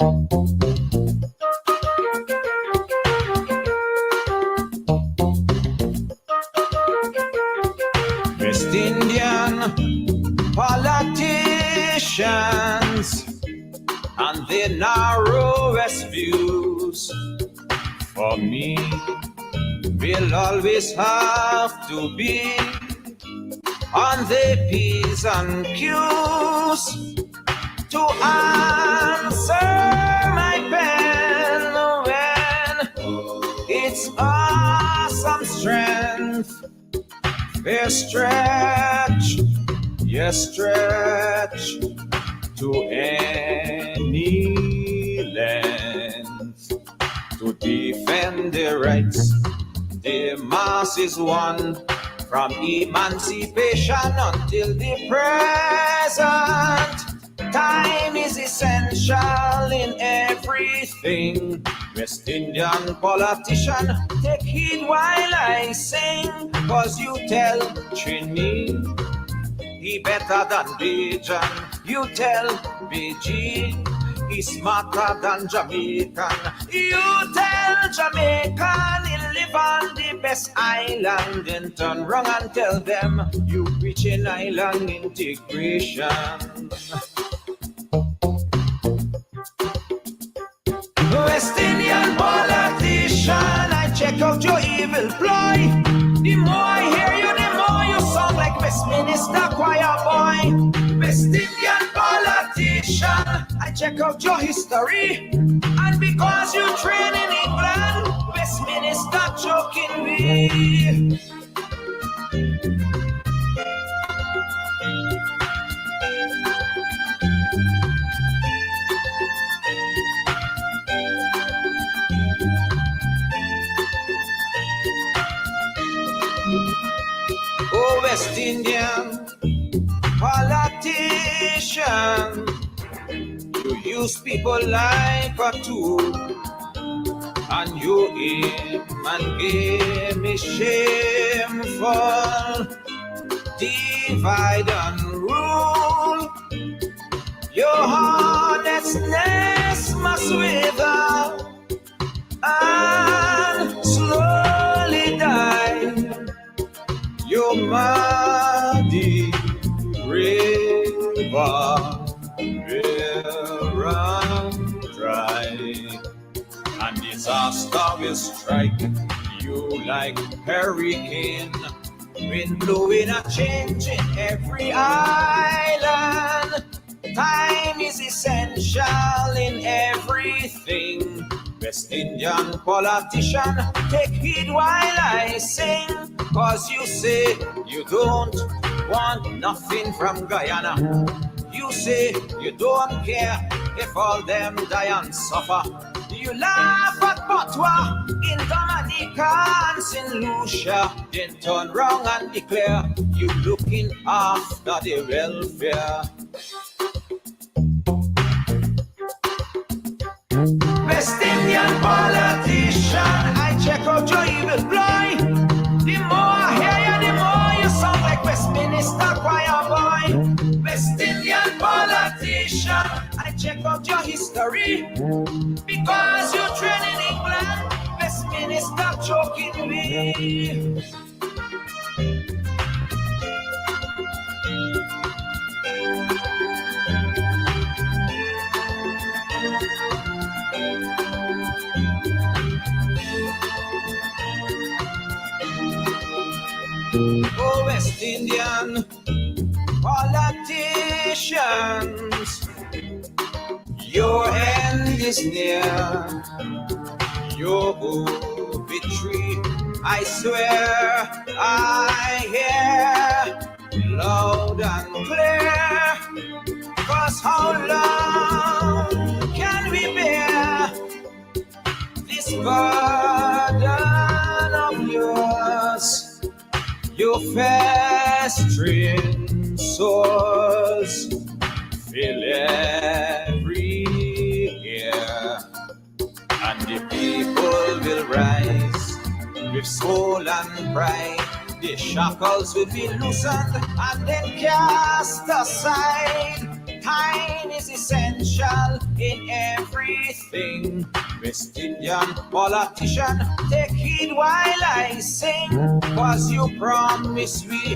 West Indian politicians and their narrowest views, for me, will always have to be on their P's and Q's to answer my pen when it's awesome strength. They stretch, yes, stretch to any length to defend their rights. The masses won from emancipation until the present. Time is essential in everything. West Indian politician, take heed while I sing, cause you tell Trini he better than Bajan. You tell BG he smarter than Jamaican. You tell Jamaican he live on the best island, and turn round and tell them you preaching island integration. West Indian politician, I check out your evil ploy. The more I hear you, the more you sound like Westminster choir boy. West Indian politician, I check out your history. And because you train in England, Westminster joking me. Oh, West Indian politician, you use people like a tool, and you aim and game is shameful. Divide and rule, your honestness must wither and slowly die. Your muddy river will run dry, and disaster will strike you like hurricane, wind blowing and changing every island. Time is essential in everything. West Indian politician, take heed while I sing, cause you say you don't want nothing from Guyana. You say you don't care if all them die and suffer. You laugh at Patwa in Dominica and St. Lucia, then turn round and declare you looking after the welfare. West Indian politician, I check out your evil ploy. The more I hear you, the more you sound like Westminster choir boy. West Indian politician, I check out your history. Because you train in England, Westminster choking me. Oh, West Indian politicians, your end is near. Your victory, I swear, I hear loud and clear. 'Cause how long can we bear this burden of yours? Your festering sores fill every ear, and the people will rise with soul and pride. The shackles will be loosened and then cast aside. Time is essential in every everything. West Indian politician, take heed while I sing, cause you promise we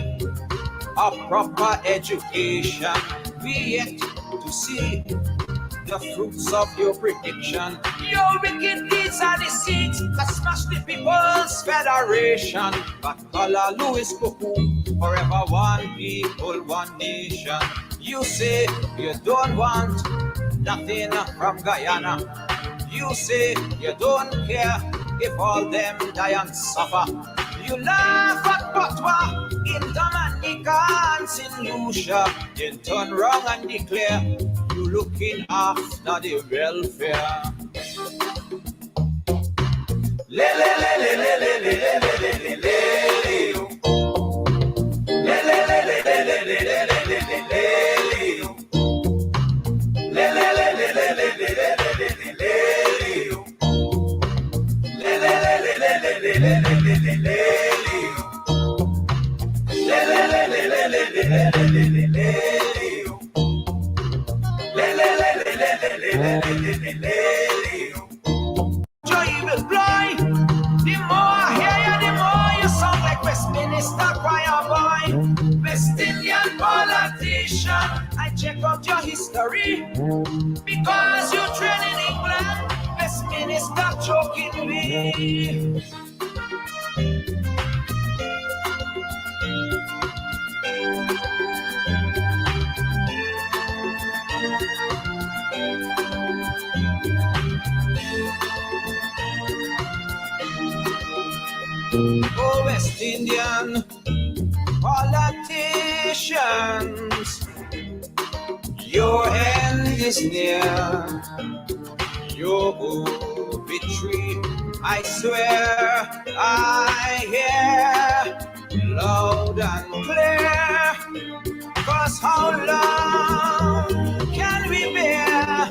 a proper education. We yet to see the fruits of your prediction. Your wicked deeds are deceit that smash the people's federation. But color Louis Cuckoo, forever one people, one nation. You say you don't want nothing from Guyana. You say you don't care if all them die and suffer. You laugh at Patwa in Dominica and St. Lucia, then turn round and declare you looking after the welfare. Le le le le le le le le le le le le le le le le le le le le Joy will fly. The more I hear you, the more you sound like Westminster choir boy. West Indian politician, I check out your history. Because you train in England, Westminster choking me. Oh, West Indian politicians, your end is near. Your victory, I swear, I hear loud and clear. Cause how long can we bear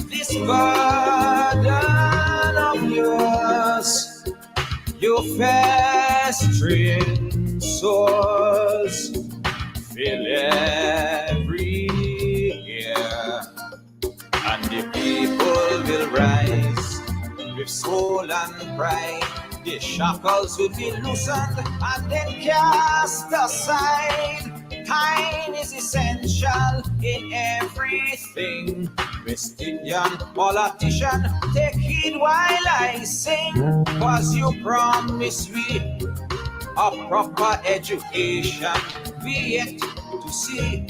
this burden of yours? Your festering sores fill every ear, and the people will rise with soul and pride. The shackles will be loosened and then cast aside. Kind is essential in everything. West Indian politician, take heed while I sing, cause you promise we a proper education. We yet to see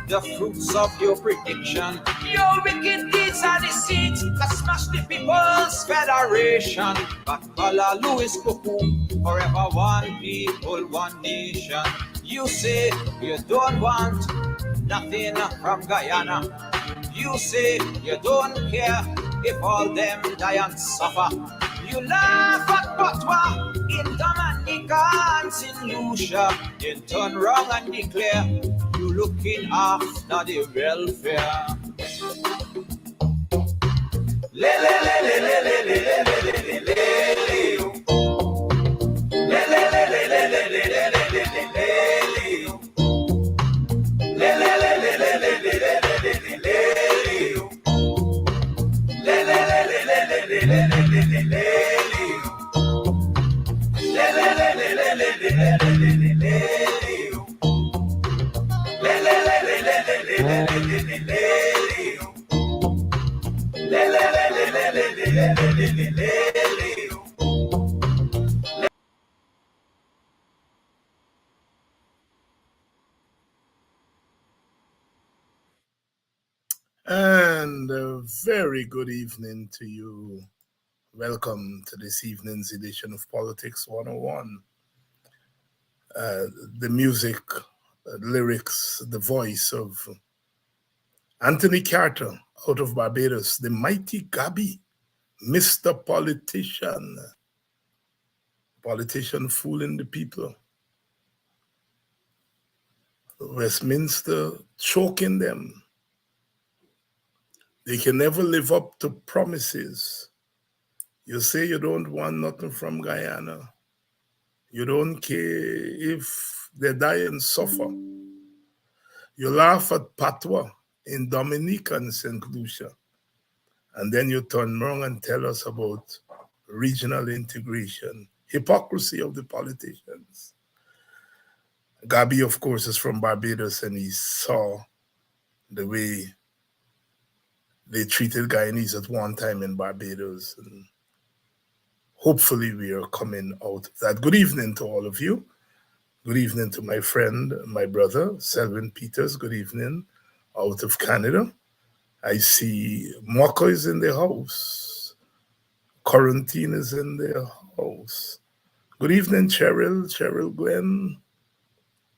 the fruits of your prediction. Your wicked deeds are deceit that smash the people's federation. But color Louis Cuckoo, forever one people, one nation. You say you don't want nothing from Guyana. You say you don't care if all them die and suffer. You laugh at Patwa in Dominica and St. Lucia, then turn round and declare you looking after the welfare. Le le le le le le le le le le le le le le le le le And a very good evening to you. Welcome to this evening's edition of Politics 101. The music, lyrics, the voice of Anthony Carter out of Barbados, the mighty Gabby, Mr. Politician fooling the people. Westminster choking them. They can never live up to promises. You say you don't want nothing from Guyana. You don't care if they die and suffer. You laugh at Patwa in Dominica and St. Lucia, And then you turn around and tell us about regional integration, hypocrisy of the politicians. Gabi, of course, is from Barbados, and he saw the way they treated Guyanese at one time in Barbados. And hopefully we are coming out of that. Good evening to all of you. Good evening to my friend, my brother, Selwyn Peters. Good evening out of Canada. I see Mwaka is in the house. Quarantine is in the house. Good evening, Cheryl Glenn.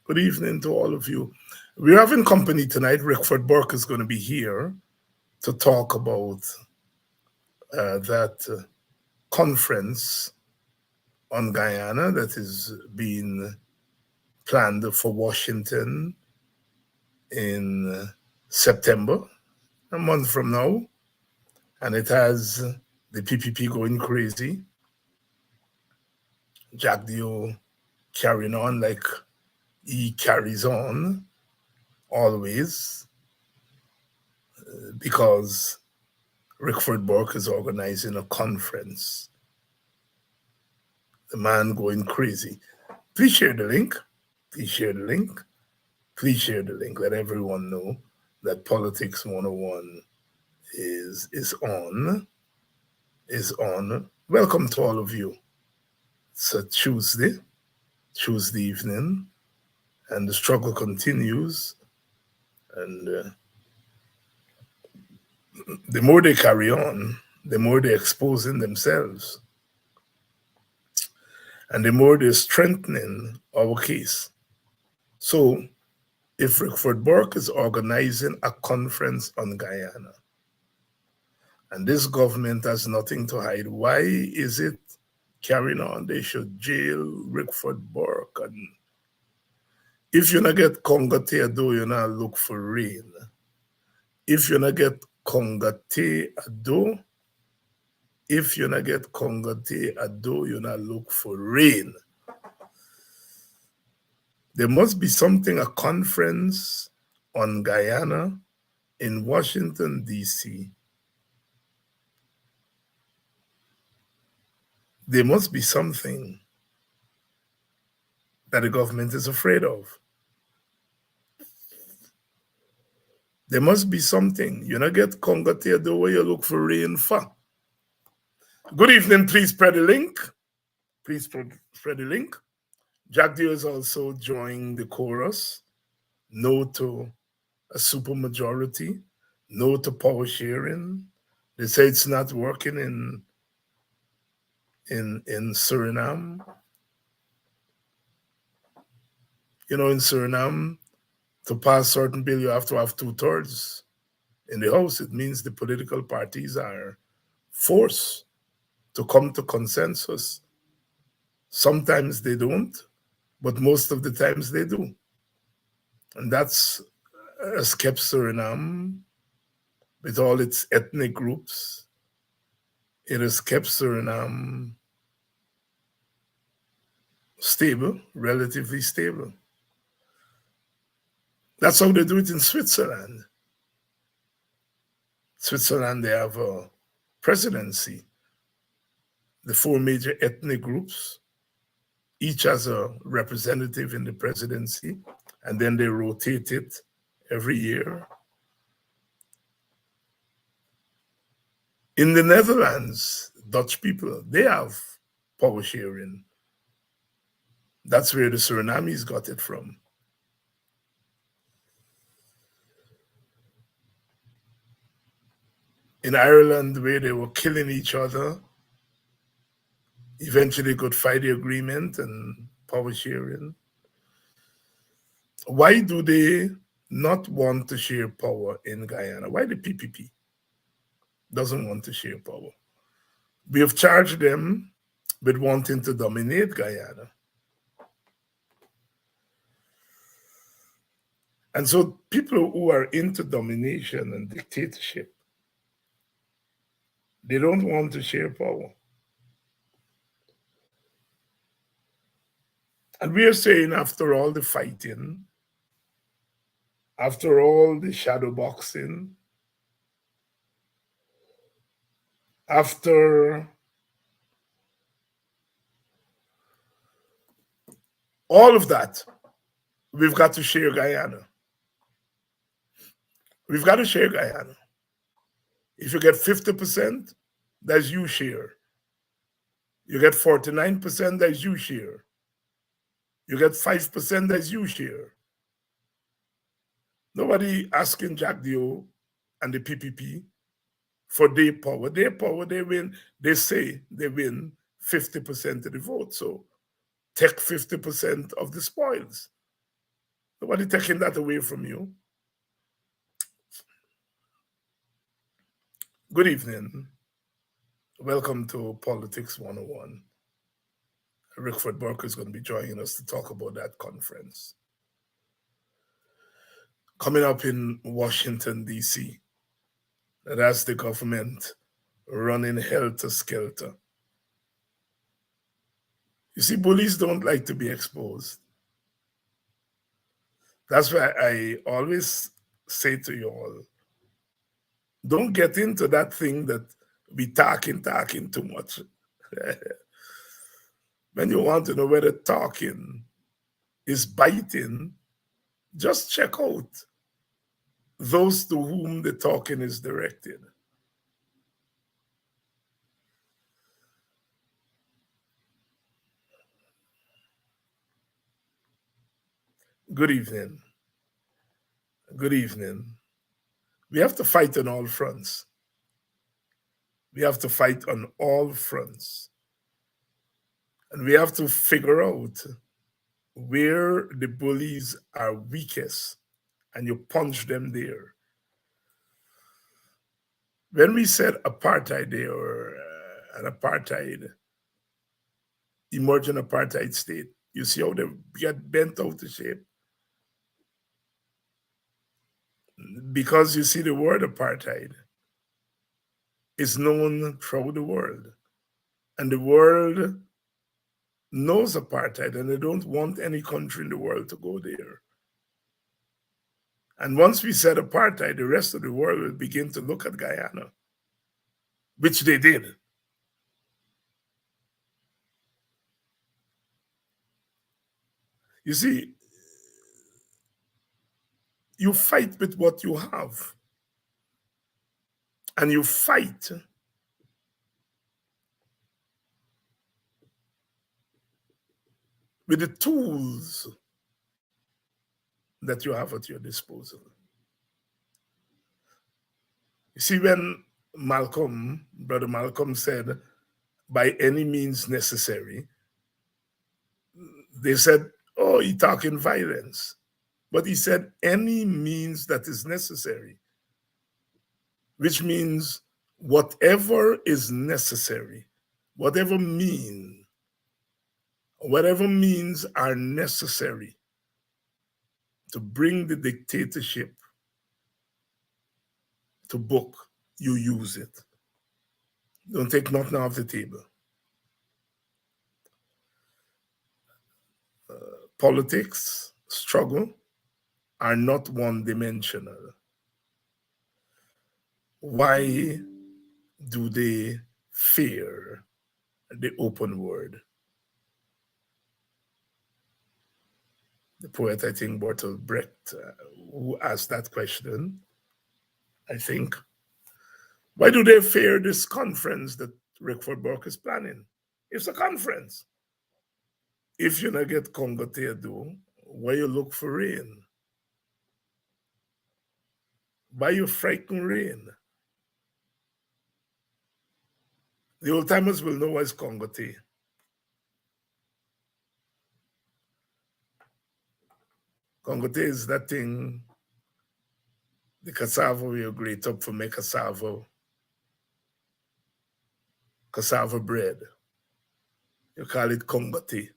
Good evening to all of you. We're having company tonight. Rickford Burke is going to be here to talk about that conference on Guyana that is being planned for Washington in September, a month from now. And it has the PPP going crazy. Jack Dio carrying on like he carries on always, because Rickford Burke is organizing a conference. The man going crazy. Please share the link. Please share the link. Please share the link. Let everyone know that Politics 101 is on. Welcome to all of you. It's a Tuesday evening, and the struggle continues. And the more they carry on, the more they're exposing themselves, and the more they're strengthening our case. So if Rickford Burke is organizing a conference on Guyana, and this government has nothing to hide, why is it carrying on? They should jail Rickford Burke. And if you not get Conga Ado, you not look for rain. If you not get Conga Ado, you not look for rain. There must be something, a conference on Guyana in Washington, D.C. There must be something that the government is afraid of. There must be something. You not get Conga Theodore where you look for rain for. Good evening. Please spread the link. Please spread the link. Jack Dio is also joining the chorus. No to a supermajority. No to power sharing. They say it's not working in Suriname. You know, in Suriname, to pass certain bill, you have to have 2/3 in the House. It means the political parties are forced to come to consensus. Sometimes they don't, but most of the times they do. And that's has kept Suriname, with all its ethnic groups, it has kept Suriname stable, relatively stable. That's how they do it in Switzerland. Switzerland, they have a presidency. The 4 major ethnic groups, each has a representative in the presidency, and then they rotate it every year. In the Netherlands, Dutch people, they have power sharing. That's where the Surinamese got it from. In Ireland, where they were killing each other, eventually could fight the agreement and power sharing. Why do they not want to share power in Guyana? Why the PPP doesn't want to share power? We have charged them with wanting to dominate Guyana. And so people who are into domination and dictatorship, they don't want to share power. And we are saying, after all the fighting, after all the shadow boxing, After all of that, we've got to share Guyana. We've got to share Guyana. If you get 50%, that's you share. You get 49%, that's you share. You get 5%, that's you share. Nobody asking Jack Dio and the PPP for their power. Their power, they win. They say they win 50% of the vote. So take 50% of the spoils. Nobody taking that away from you. Good evening. Welcome to Politics 101. Rickford Burke is going to be joining us to talk about that conference. Coming up in Washington, D.C., that's the government running helter-skelter. You see, bullies don't like to be exposed. That's why I always say to you all, don't get into that thing that we talking too much. When you want to know whether talking is biting, just check out those to whom the talking is directed. Good evening. Good evening. We have to fight on all fronts. We have to fight on all fronts. And we have to figure out where the bullies are weakest and you punch them there. When we said apartheid there, or an apartheid, emerging apartheid state, you see how they get bent out of shape? Because you see, the word apartheid is known throughout the world. And the world knows apartheid, and they don't want any country in the world to go there. And once we said apartheid, the rest of the world will begin to look at Guyana, which they did. You see, you fight with what you have. And you fight with the tools that you have at your disposal. You see, when Brother Malcolm said, by any means necessary, they said, oh, he's talking violence. But he said, any means that is necessary, which means whatever is necessary, whatever means are necessary to bring the dictatorship to book, you use it. Don't take nothing off the table. Politics, struggle are not one-dimensional. Why do they fear the open word? The poet, I think, Bertolt Brecht, who asked that question, I think. Why do they fear this conference that Rickford Burke is planning? It's a conference. If you not get Congo do, why you look for rain? Why you frighten rain? The old timers will know what is Congo tea. Congo tea is that thing, the cassava we grate up for make cassava bread. You call it Congo tea.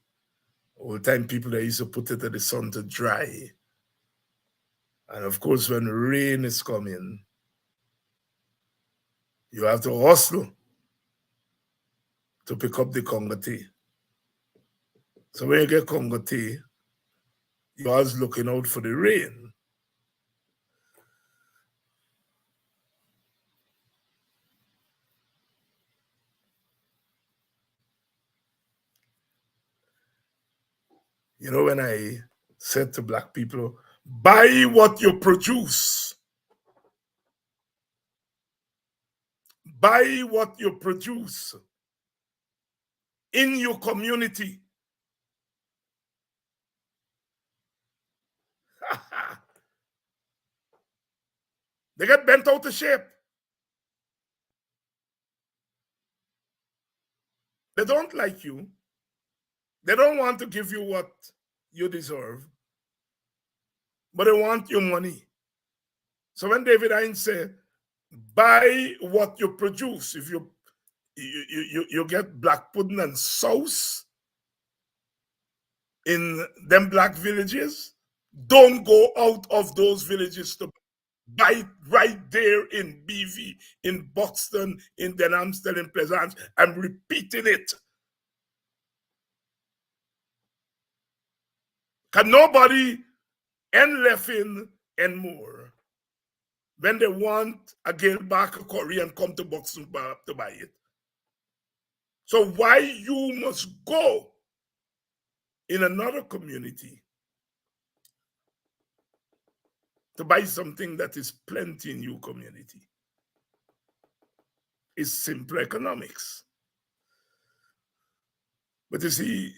Old time people, they used to put it in the sun to dry. And of course, when rain is coming, you have to hustle to pick up the Congo tea. So when you get Congo tea, you're always looking out for the rain. You know, when I said to black people, buy what you produce, buy what you produce in your community. They get bent out of shape. They don't like you. They don't want to give you what you deserve, but they want your money. So when David Hines said, buy what you produce, if you get black pudding and sauce in them black villages, don't go out of those villages to buy it right there in BV, in Buxton, in Denhamstel, in Pleasance. I'm repeating it. Can nobody end Leffin and more when they want a girl back a curry and come to Buxton to buy it? So why you must go in another community to buy something that is plenty in your community? It's simple economics. But you see,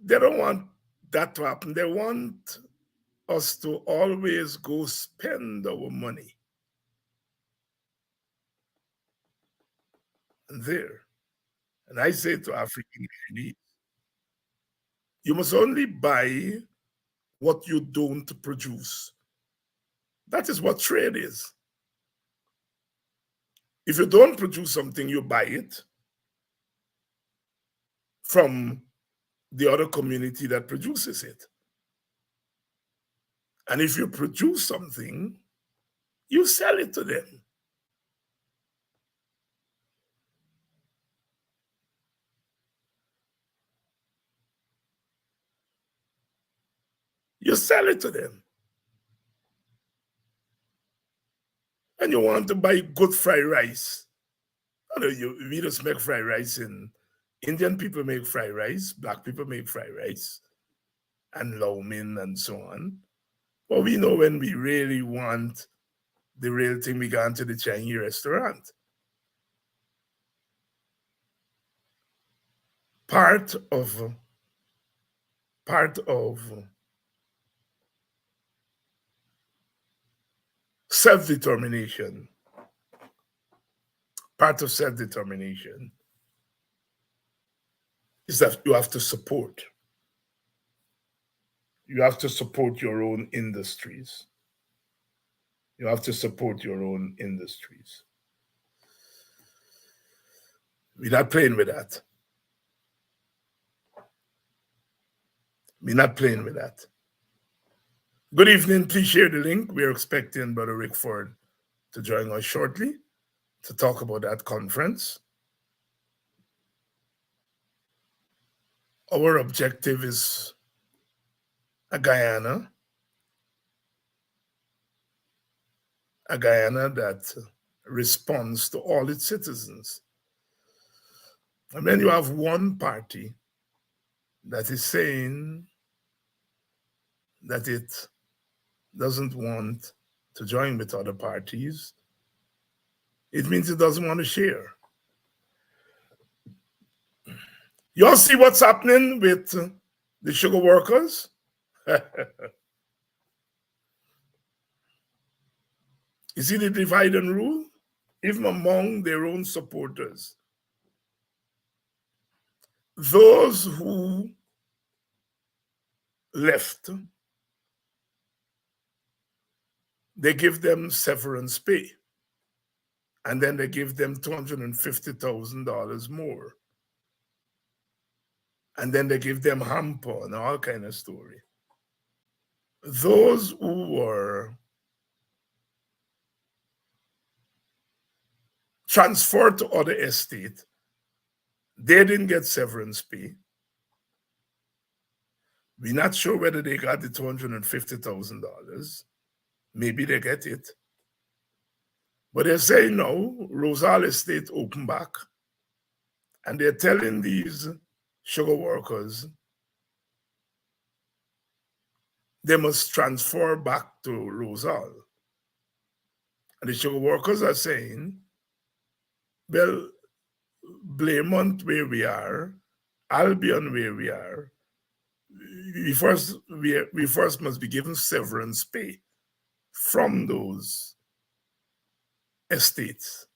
they don't want that to happen. They want us to always go spend our money there. And I say to African Chinese, you must only buy what you don't produce. That is what trade is. If you don't produce something, you buy it from the other community that produces it. And if you produce something, you sell it to them. You sell it to them. And you want to buy good fried rice. We just make fried rice in Indian people make fried rice, black people make fried rice, and lau mein and so on. But we know when we really want the real thing, we go into the Chinese restaurant. Part of self-determination, is that you have to support. You have to support your own industries. You have to support your own industries. We're not playing with that. We're not playing with that. Good evening. Please share the link. We're expecting Brother Rickford to join us shortly to talk about that conference. Our objective is a Guyana that responds to all its citizens. And then you have one party that is saying that it doesn't want to join with other parties. It means it doesn't want to share. You all see what's happening with the sugar workers? You see the divide and rule? Even among their own supporters. Those who left, they give them severance pay. And then they give them $250,000 more. And then they give them hamper and all kind of story. Those who were transferred to other estate, they didn't get severance pay. We're not sure whether they got the $250,000. Maybe they get it. But they're saying no, Rosal Estate open back. And they're telling these sugar workers, they must transfer back to Rosal. And the sugar workers are saying, well, Blaymont where we are, Albion where we are, we first must be given severance pay from those estates.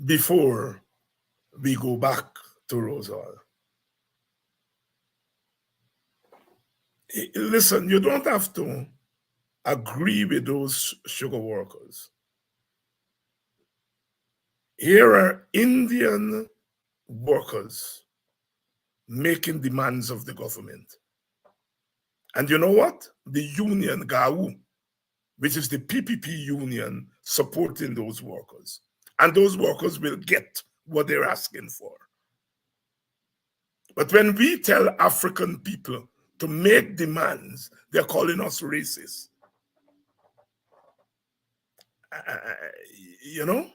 Before we go back to Rosal. Listen, you don't have to agree with those sugar workers. Here are Indian workers making demands of the government. And you know what? The union, GAU, which is the PPP union, supporting those workers. And those workers will get what they're asking for. But when we tell African people to make demands, they're calling us racist. You know?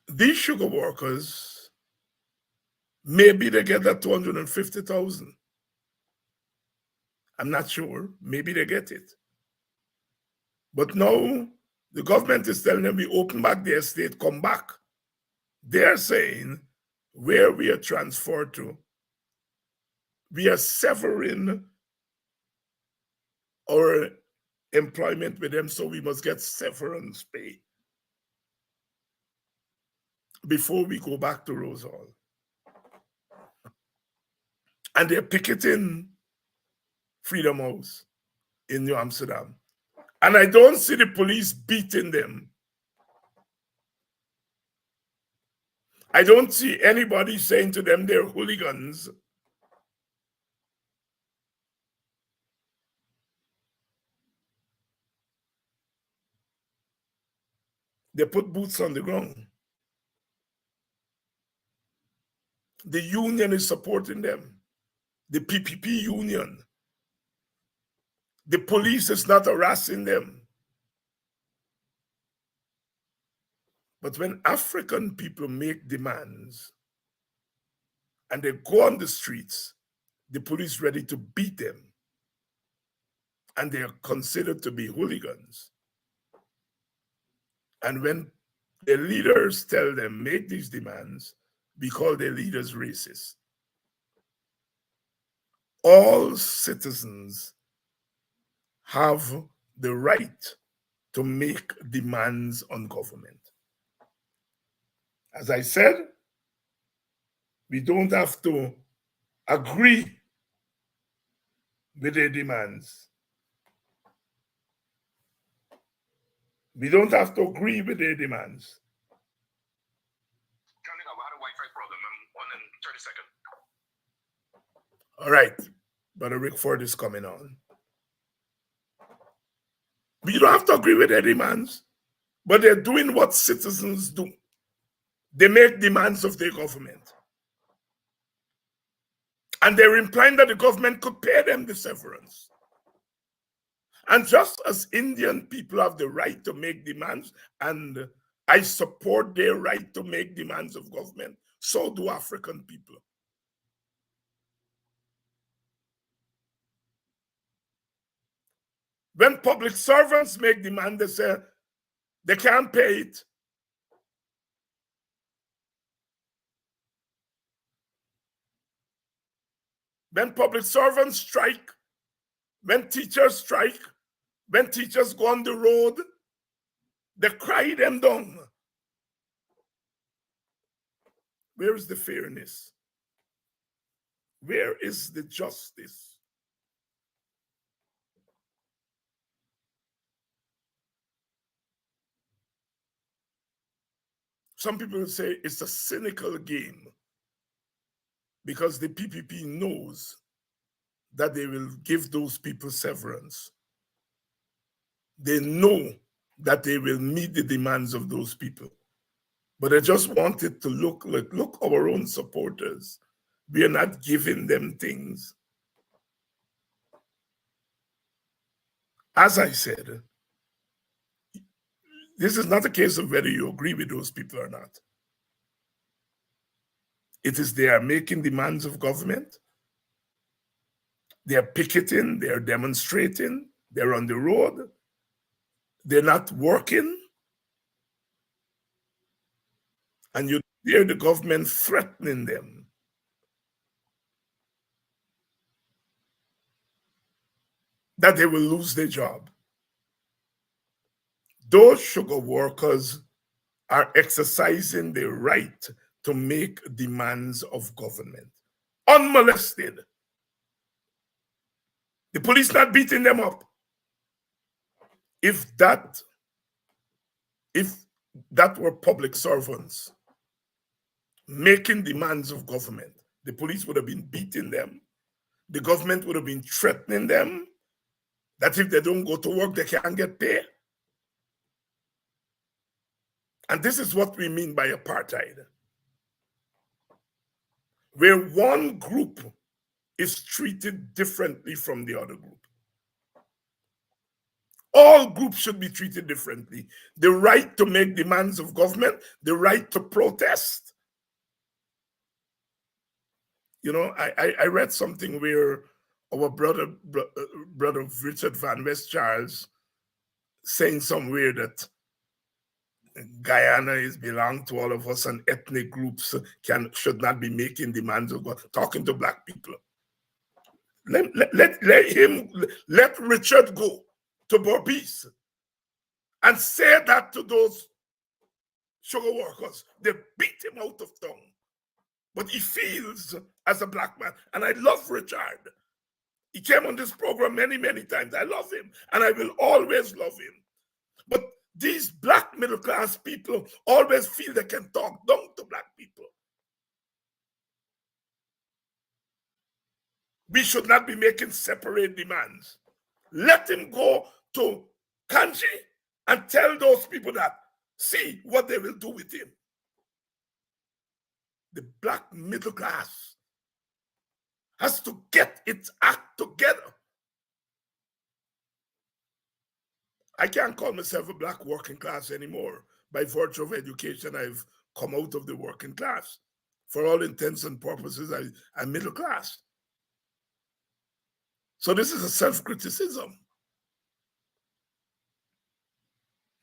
These sugar workers, maybe they get that 250,000. I'm not sure. Maybe they get it. But now the government is telling them we open back the estate, come back. They're saying where we are transferred to, we are severing our employment with them, so we must get severance pay before we go back to Rosal. And they're picketing Freedom House in New Amsterdam. And I don't see the police beating them. I don't see anybody saying to them they're hooligans. They put boots on the ground. The union is supporting them. The PPP union. The police is not harassing them. But when African people make demands and they go on the streets, the police ready to beat them. And they are considered to be hooligans. And when their leaders tell them, make these demands, we call their leaders racist. All citizens have the right to make demands on government. As I said, we don't have to agree with their demands. We don't have to agree with their demands. Johnny, I had a Wi-Fi problem. I'm on in 30 seconds. All right, Brother Rickford is coming on. We don't have to agree with their demands, but they're doing what citizens do. They make demands of their government. And they're implying that the government could pay them the severance. And just as Indian people have the right to make demands, and I support their right to make demands of government, so do African people. When public servants make demands, they say they can't pay it. When public servants strike, when teachers strike, when teachers go on the road, they cry them down. Where is the fairness? Where is the justice? Some people say it's a cynical game because the PPP knows that they will give those people severance. They know that they will meet the demands of those people. But I just want it to look like, look, our own supporters. We are not giving them things. As I said, This is not a case of whether you agree with those people or not. It is they are making demands of government. They are picketing, they are demonstrating, they're on the road, they're not working. And you hear the government threatening them. That they will lose their job. Those sugar workers are exercising their right to make demands of government, unmolested. The police not beating them up. If that were public servants making demands of government, the police would have been beating them. The government would have been threatening them that if they don't go to work, they can't get paid. And this is what we mean by apartheid, where one group is treated differently from the other group. All groups should be treated differently. The right to make demands of government, the right to protest. You know, I read something where our brother Richard Van West Charles saying somewhere that Guyana is belong to all of us and ethnic groups should not be making demands of God, talking to black people. Let Richard go to Berbice and say that to those sugar workers. They beat him out of town. But he feels as a black man, and I love Richard. He came on this program many, many times. I love him, and I will always love him. But these black middle class people always feel they can talk down to black people. We should not be making separate demands. Let him go to Kanji and tell those people that, see what they will do with him. The black middle class has to get its act together. I can't call myself a black working class anymore. By virtue of education, I've come out of the working class. For all intents and purposes, I'm middle class. So this is a self-criticism.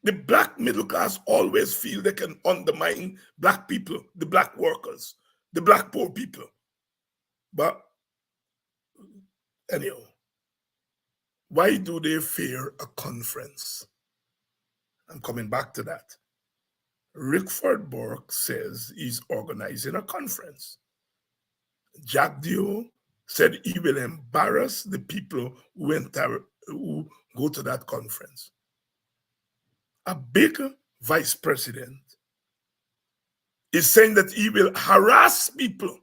The black middle class always feel they can undermine black people, the black workers, the black poor people. But anyhow, why do they fear a conference? I'm coming back to that. Rickford Burke says he's organizing a conference. Jack Dio said he will embarrass the people who go to that conference. A big vice president is saying that he will harass people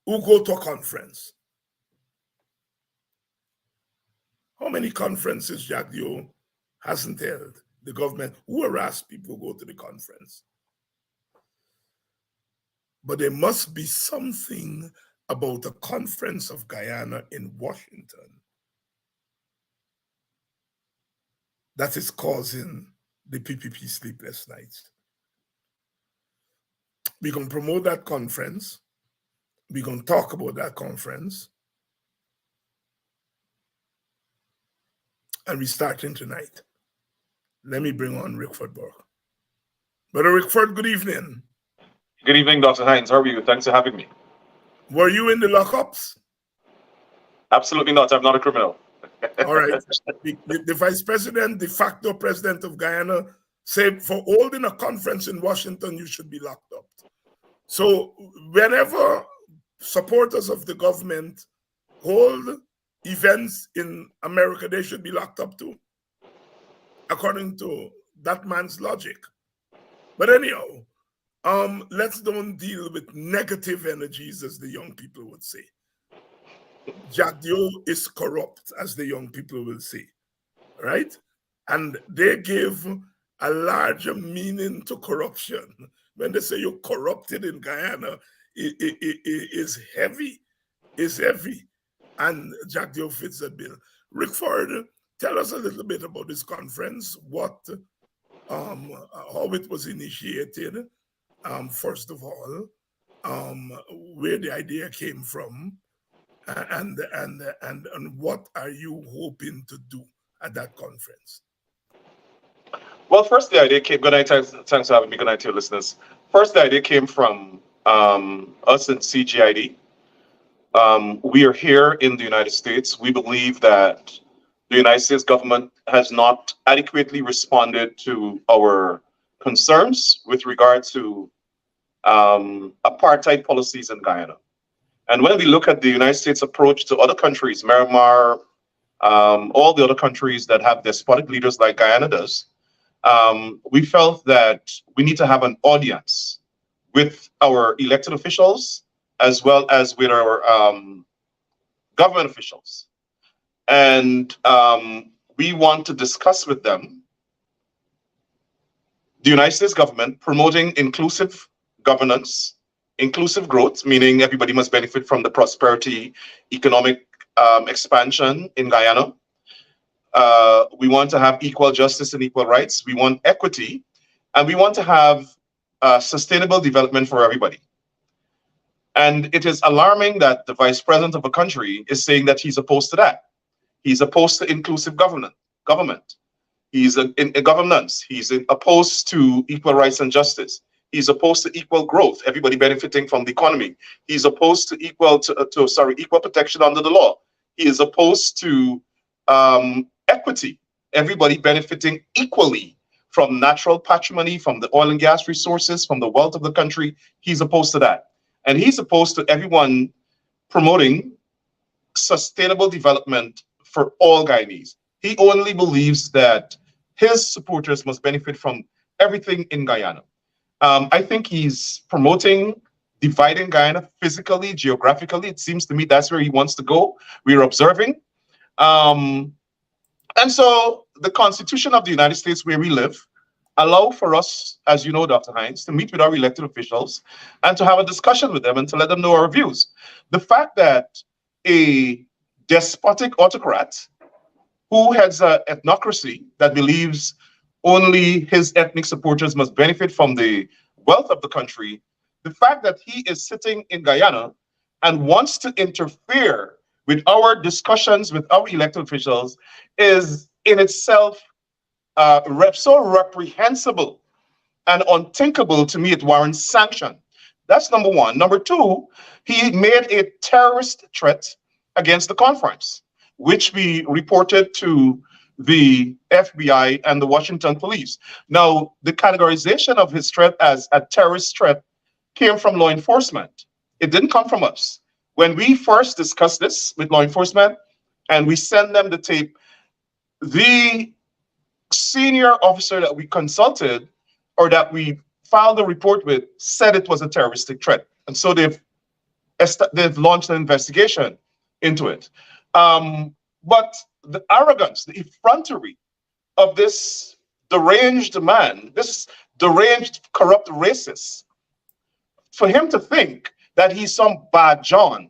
who go to a conference. How many conferences Jack Dio hasn't held? The government who harass people who go to the conference. But there must be something about a conference of Guyana in Washington that is causing the PPP sleepless nights. We're going to promote that conference. We're going to talk about that conference. And we're starting tonight. Let me bring on Rickford Burke. Brother Rickford, good evening. Good evening, Dr. Hinds. How are you? Thanks for having me. Were you in the lockups? Absolutely not. I'm not a criminal. All right. The vice president, de facto president of Guyana, said for holding a conference in Washington, you should be locked up. So whenever supporters of the government hold events in America, they should be locked up too, according to that man's logic. But anyhow, let's don't deal with negative energies, as the young people would say. Jack Dio is corrupt, as the young people will say, right? And they give a larger meaning to corruption. When they say you're corrupted in Guyana, it is heavy, it's heavy. And Jack Dio fits that bill. Rickford, tell us a little bit about this conference. What how it was initiated, first of all, where the idea came from, and what are you hoping to do at that conference? Well, first the idea came. Good night. Thanks for having me. Good night to your listeners. First, the idea came from us in CGID. We are here in the United States. We believe that the United States government has not adequately responded to our concerns with regard to apartheid policies in Guyana. And when we look at the United States approach to other countries, Myanmar, all the other countries that have despotic leaders like Guyana does, we felt that we need to have an audience with our elected officials as well as with our government officials. And we want to discuss with them the United States government promoting inclusive governance, inclusive growth, meaning everybody must benefit from the prosperity, economic expansion in Guyana. We want to have equal justice and equal rights. We want equity, and we want to have sustainable development for everybody. And it is alarming that the vice president of a country is saying that he's opposed to that. He's opposed to inclusive government. He's in governance. He's opposed to equal rights and justice. He's opposed to equal growth, everybody benefiting from the economy. He's opposed to equal protection under the law. He is opposed to equity, everybody benefiting equally from natural patrimony, from the oil and gas resources, from the wealth of the country. He's opposed to that. And he's opposed to everyone promoting sustainable development for all Guyanese. He only believes that his supporters must benefit from everything in Guyana. I think he's promoting dividing Guyana physically, geographically. It seems to me that's where he wants to go. We're observing. And so the Constitution of the United States where we live allow for us, as you know, Dr. Hines, to meet with our elected officials and to have a discussion with them and to let them know our views. The fact that a despotic autocrat who has an ethnocracy that believes only his ethnic supporters must benefit from the wealth of the country, the fact that he is sitting in Guyana and wants to interfere with our discussions with our elected officials is in itself so reprehensible and unthinkable. To me, it warrants sanction. That's number one. Number two, he made a terrorist threat against the conference, which we reported to the FBI and the Washington police. Now, the categorization of his threat as a terrorist threat came from law enforcement. It didn't come from us. When we first discussed this with law enforcement and we sent them the tape, the senior officer that we consulted or that we filed a report with said it was a terroristic threat. And so they've launched an investigation into it. But the arrogance, the effrontery of this deranged man, this deranged, corrupt racist, for him to think that he's some bad John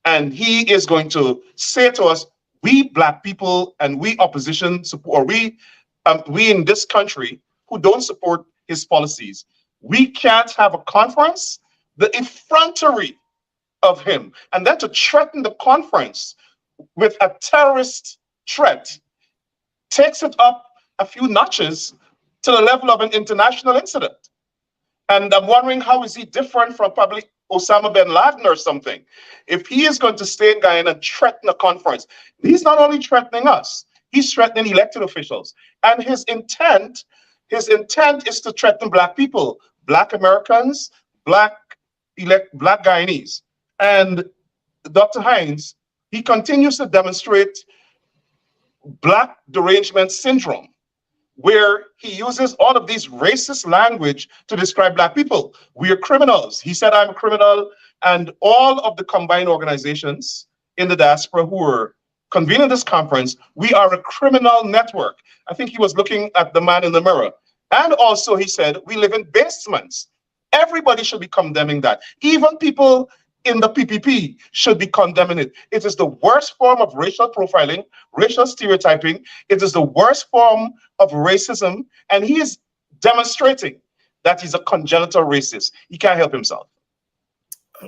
and he is going to say to us, we black people and we opposition support, we in this country who don't support his policies, we can't have a conference. The effrontery of him, and then to threaten the conference with a terrorist threat takes it up a few notches to the level of an international incident. And I'm wondering, how is he different from probably Osama bin Laden or something? If he is going to stay in Guyana and threaten a conference, he's not only threatening us, he's threatening elected officials. And his intent is to threaten black people, black Americans, black Guyanese. And Dr. Hines, he continues to demonstrate black derangement syndrome, where he uses all of these racist language to describe black people. We are criminals. He said, I'm a criminal. And all of the combined organizations in the diaspora who were convening this conference, we are a criminal network. I think he was looking at the man in the mirror. And also he said, we live in basements. Everybody should be condemning that. Even people in the PPP should be condemning it. It is the worst form of racial profiling, racial stereotyping. It is the worst form of racism. And he is demonstrating that he's a congenital racist. He can't help himself.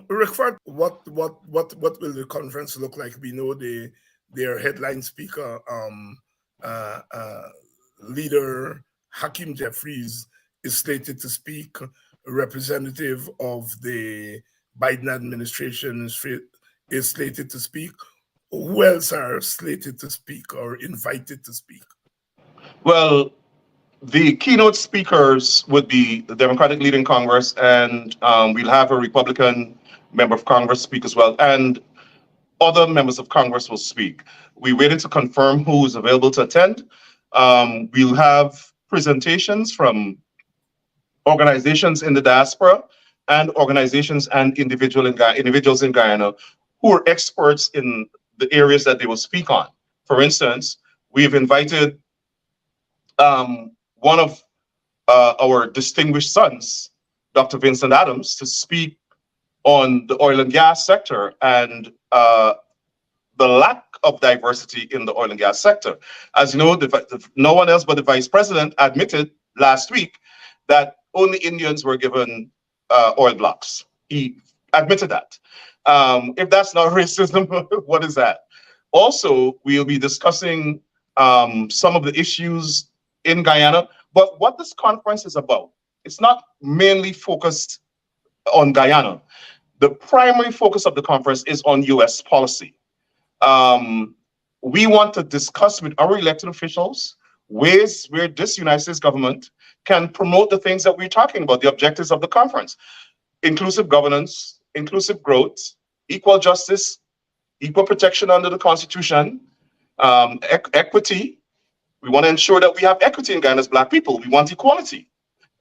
Rickford, what will the conference look like? We know their headline speaker, leader Hakeem Jeffries, is slated to speak. A representative of the Biden administration is slated to speak. Who else are slated to speak or invited to speak? Well, the keynote speakers would be the Democratic leader in Congress, and we'll have a Republican member of Congress speak as well, and other members of Congress will speak. We're waiting to confirm who is available to attend. We'll have presentations from organizations in the diaspora and organizations and individuals in Guyana who are experts in the areas that they will speak on. For instance, we've invited one of our distinguished sons, Dr. Vincent Adams, to speak on the oil and gas sector and the lack of diversity in the oil and gas sector. As you know, no one else but the vice president admitted last week that only Indians were given oil blocks. He admitted that. If that's not racism, what is that? Also, we'll be discussing some of the issues in Guyana, but what this conference is about, it's not mainly focused on Guyana. The primary focus of the conference is on US policy. We want to discuss with our elected officials ways where this United States government can promote the things that we're talking about, the objectives of the conference: inclusive governance, inclusive growth, equal justice, equal protection under the Constitution, equity. We want to ensure that we have equity in Guyana as Black people. We want equality.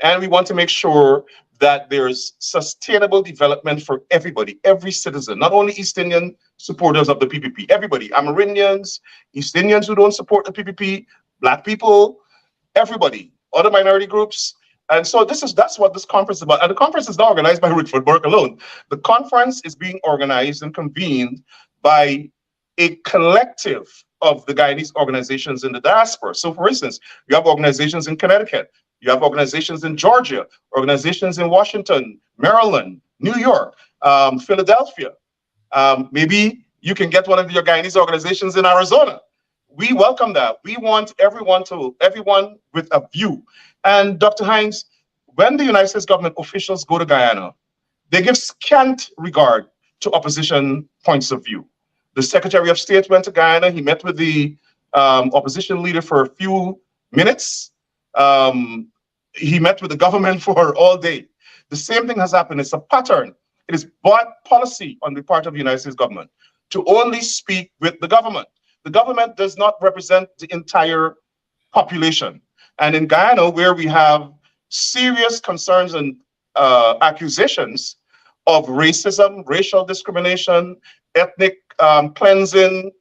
And we want to make sure that there's sustainable development for everybody, every citizen, not only East Indian supporters of the PPP, everybody, Amerindians, East Indians who don't support the PPP, Black people, everybody, other minority groups. And so that's what this conference is about. And the conference is not organized by Rickford Burke alone. The conference is being organized and convened by a collective of the Guyanese organizations in the diaspora. So for instance, you have organizations in Connecticut, you have organizations in Georgia, organizations in Washington, Maryland, New York, Philadelphia. Maybe you can get one of your Guyanese organizations in Arizona. We welcome that. We want everyone with a view. And Dr. Hinds, when the United States government officials go to Guyana, they give scant regard to opposition points of view. The Secretary of State went to Guyana. He met with the opposition leader for a few minutes. He met with the government for all day. The same thing has happened. It's a pattern. It is bad policy on the part of the United States government to only speak with the government. The government does not represent the entire population. And in Guyana, where we have serious concerns and accusations of racism, racial discrimination, ethnic cleansing,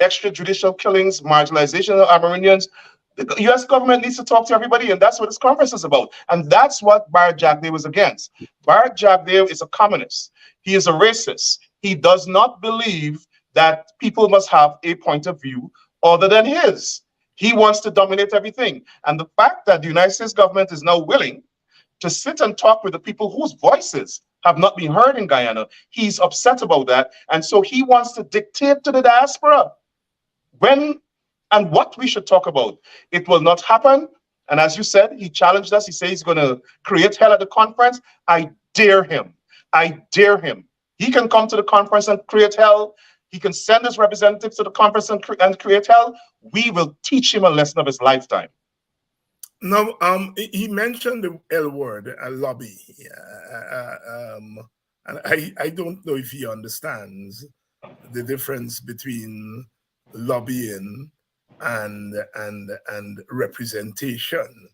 extrajudicial killings, marginalization of Amerindians, the US government needs to talk to everybody, and that's what this conference is about. And that's what Bharat Jagdev was against. Bharat Jagdev is a communist. He is a racist. He does not believe that people must have a point of view other than his. He wants to dominate everything. And the fact that the United States government is now willing to sit and talk with the people whose voices have not been heard in Guyana, he's upset about that. And so he wants to dictate to the diaspora when and what we should talk about. It will not happen. And as you said, he challenged us. He says he's going to create hell at the conference. I dare him. I dare him. He can come to the conference and create hell. He can send his representatives to the conference and create hell. We will teach him a lesson of his lifetime. Now, he mentioned the L word, a lobby. And I don't know if he understands the difference between lobbying and representation.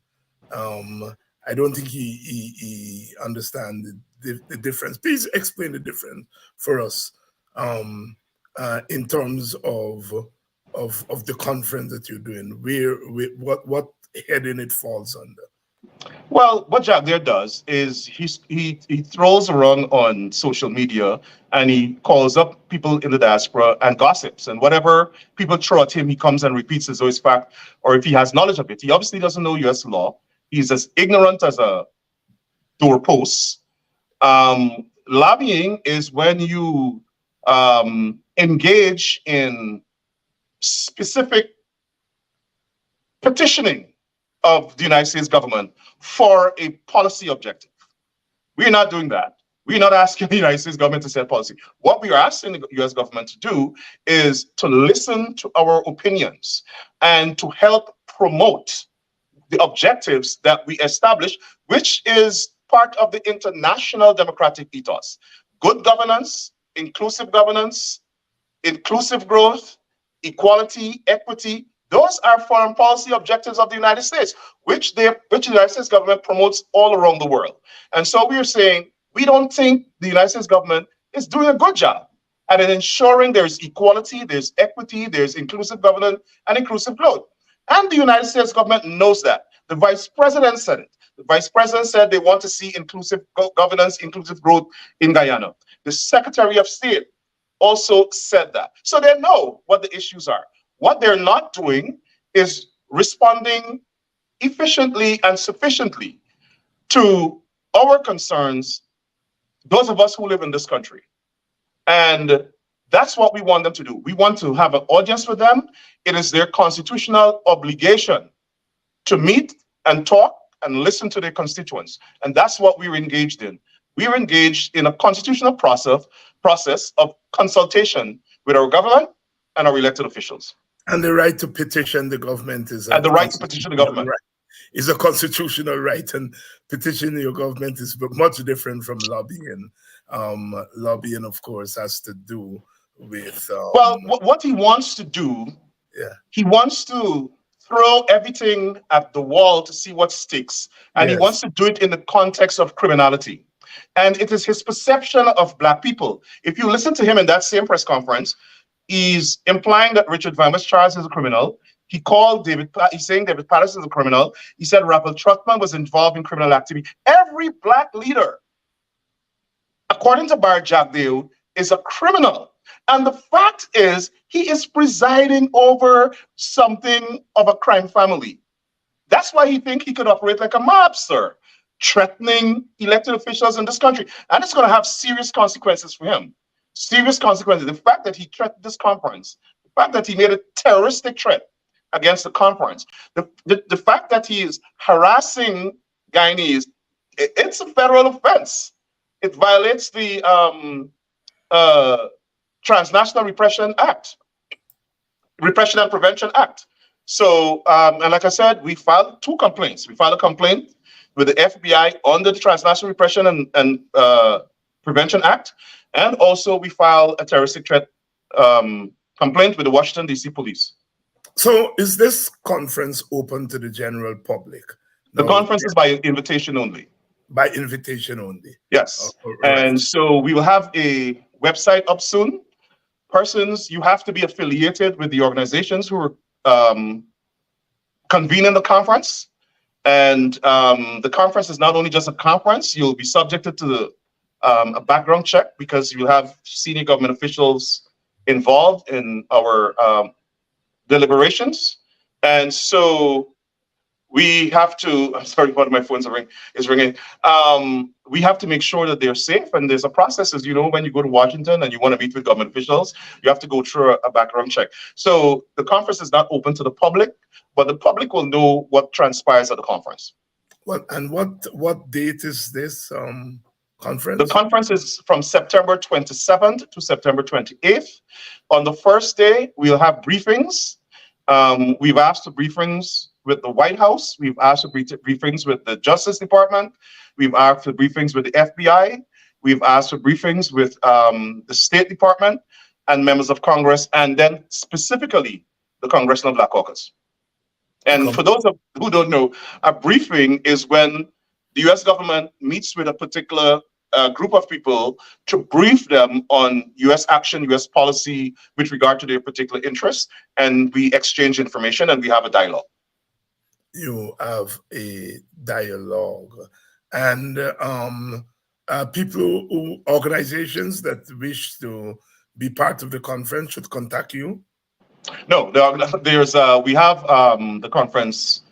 I don't think he understands the difference. Please explain the difference for us in terms of the conference that you're doing. What heading it falls under? Well, what Jack there does is he throws around on social media and he calls up people in the diaspora and gossips, and whatever people throw at him, he comes and repeats as though it's fact, or if he has knowledge of it. He obviously doesn't know US law. He's as ignorant as a doorpost. Lobbying is when you engage in specific petitioning of the United States government for a policy objective. We're not doing that. We're not asking the United States government to set policy. What we are asking the US government to do is to listen to our opinions and to help promote the objectives that we establish, which is part of the international democratic ethos. Good governance, inclusive growth, equality, equity. Those are foreign policy objectives of the United States, which the United States government promotes all around the world. And so we are saying, we don't think the United States government is doing a good job at ensuring there's equality, there's equity, there's inclusive governance and inclusive growth. And the United States government knows that. The vice president said it. The vice president said they want to see inclusive governance, inclusive growth in Guyana. The Secretary of State also said that. So they know what the issues are. What they're not doing is responding efficiently and sufficiently to our concerns, those of us who live in this country. And that's what we want them to do. We want to have an audience with them. It is their constitutional obligation to meet and talk and listen to their constituents. And that's what we're engaged in. We're engaged in a constitutional process of consultation with our government and our elected officials. And the right to petition the government is and the right to petition the government is a constitutional right, and petitioning your government is much different from lobbying. Lobbying, of course, has to do with well, what he wants to do. Yeah, he wants to throw everything at the wall to see what sticks, and yes. He wants to do it in the context of criminality. And it is his perception of Black people. If you listen to him in that same press conference, he's implying that Richard Van Charles is a criminal. He called David, he's saying David Patterson is a criminal. He said Rappel Trotman was involved in criminal activity. Every Black leader, according to Bar Jagdeo, is a criminal. And the fact is, he is presiding over something of a crime family. That's why he thinks he could operate like a mobster, threatening elected officials in this country. And it's going to have serious consequences for him. Serious consequences. The fact that he threatened this conference, the fact that he made a terroristic threat against the conference, the fact that he is harassing Guyanese, it's a federal offense. It violates the Transnational Repression and Prevention Act. So, and like I said, we filed 2 complaints. We filed a complaint with the FBI under the Transnational Repression and Prevention Act, and also we filed a terroristic threat complaint with the Washington, D.C. police. So is this conference open to the general public? The conference is by invitation only. By invitation only? Yes. Right. And so we will have a website up soon. Persons, you have to be affiliated with the organizations who are convening the conference. And the conference is not only just a conference, you'll be subjected to a background check because you'll have senior government officials involved in our deliberations. And so we have to, I'm sorry, one of my phones is ringing. We have to make sure that they're safe, and there's a process, as you know, when you go to Washington and you want to meet with government officials, you have to go through a background check. So the conference is not open to the public, but the public will know what transpires at the conference. Well, and what date is this conference? The conference is from September 27th to September 28th. On the first day, we'll have briefings. We've asked for briefings with the White House. We've asked for briefings with the Justice Department. We've asked for briefings with the FBI. We've asked for briefings with the State Department and members of Congress, and then specifically the Congressional Black Caucus. And for those who don't know, a briefing is when the US government meets with a particular group of people to brief them on US action, US policy with regard to their particular interests, and we exchange information and we have a dialogue. You have a dialogue, and people, organizations that wish to be part of the conference should contact you? No, there's we have the conference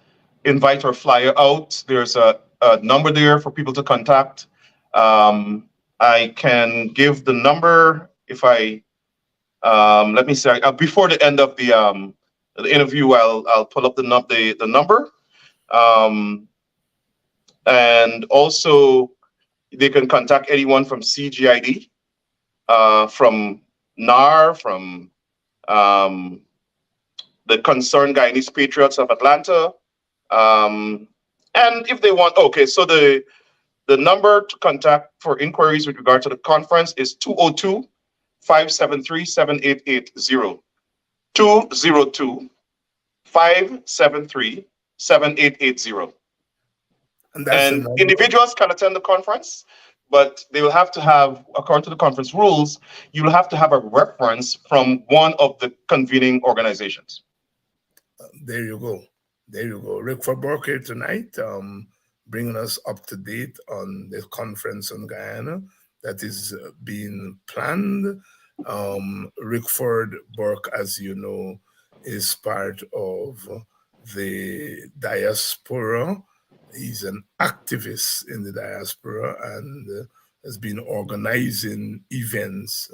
invite or flyer out. There's a number there for people to contact. I can give the number if I let me say before the end of the interview. I'll pull up the number, and also they can contact anyone from CGID, from NAR, from the Concerned Guyanese Patriots of Atlanta, and if they want, okay, so the number to contact for inquiries with regard to the conference is 202-573-7880. 202-573-7880. And individuals can attend the conference, but they will have to have, according to the conference rules, you will have to have a reference from one of the convening organizations. There you go. There you go. Rickford Burke here tonight, bringing us up to date on the conference on Guyana that is being planned. Rickford Burke, as you know, is part of the diaspora. He's an activist in the diaspora and has been organizing events,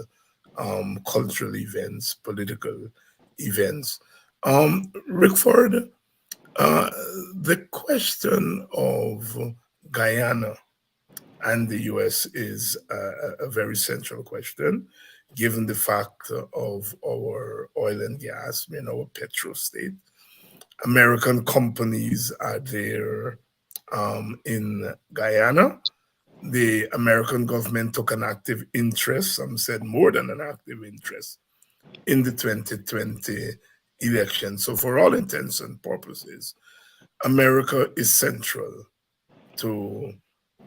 cultural events, political events. Rickford, the question of Guyana and the U.S. is a very central question, given the fact of our oil and gas, our petro state. American companies are there in Guyana. The American government took an active interest, some said more than an active interest, in the 2020 election. So for all intents and purposes, America is central to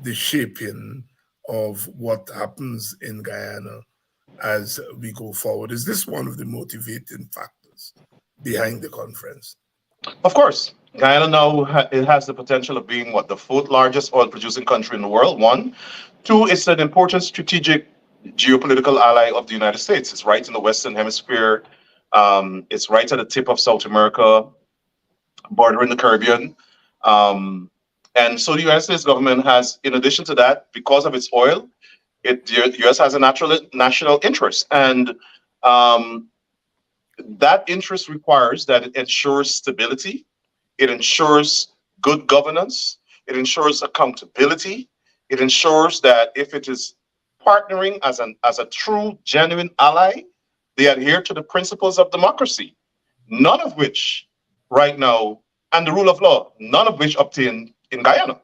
the shaping of what happens in Guyana as we go forward. Is this one of the motivating factors behind the conference? Of course. Guyana now it has the potential of being the fourth largest oil producing country in the world, one. Two, it's an important strategic geopolitical ally of the United States. It's right in the Western Hemisphere. It's right at the tip of South America, bordering the Caribbean. And so the United States government has, in addition to that, because of its oil, the U.S. has a national interest. And that interest requires that it ensures stability, it ensures good governance, it ensures accountability, it ensures that if it is partnering as a true, genuine ally, they adhere to the principles of democracy, none of which right now, and the rule of law, none of which obtain in Guyana.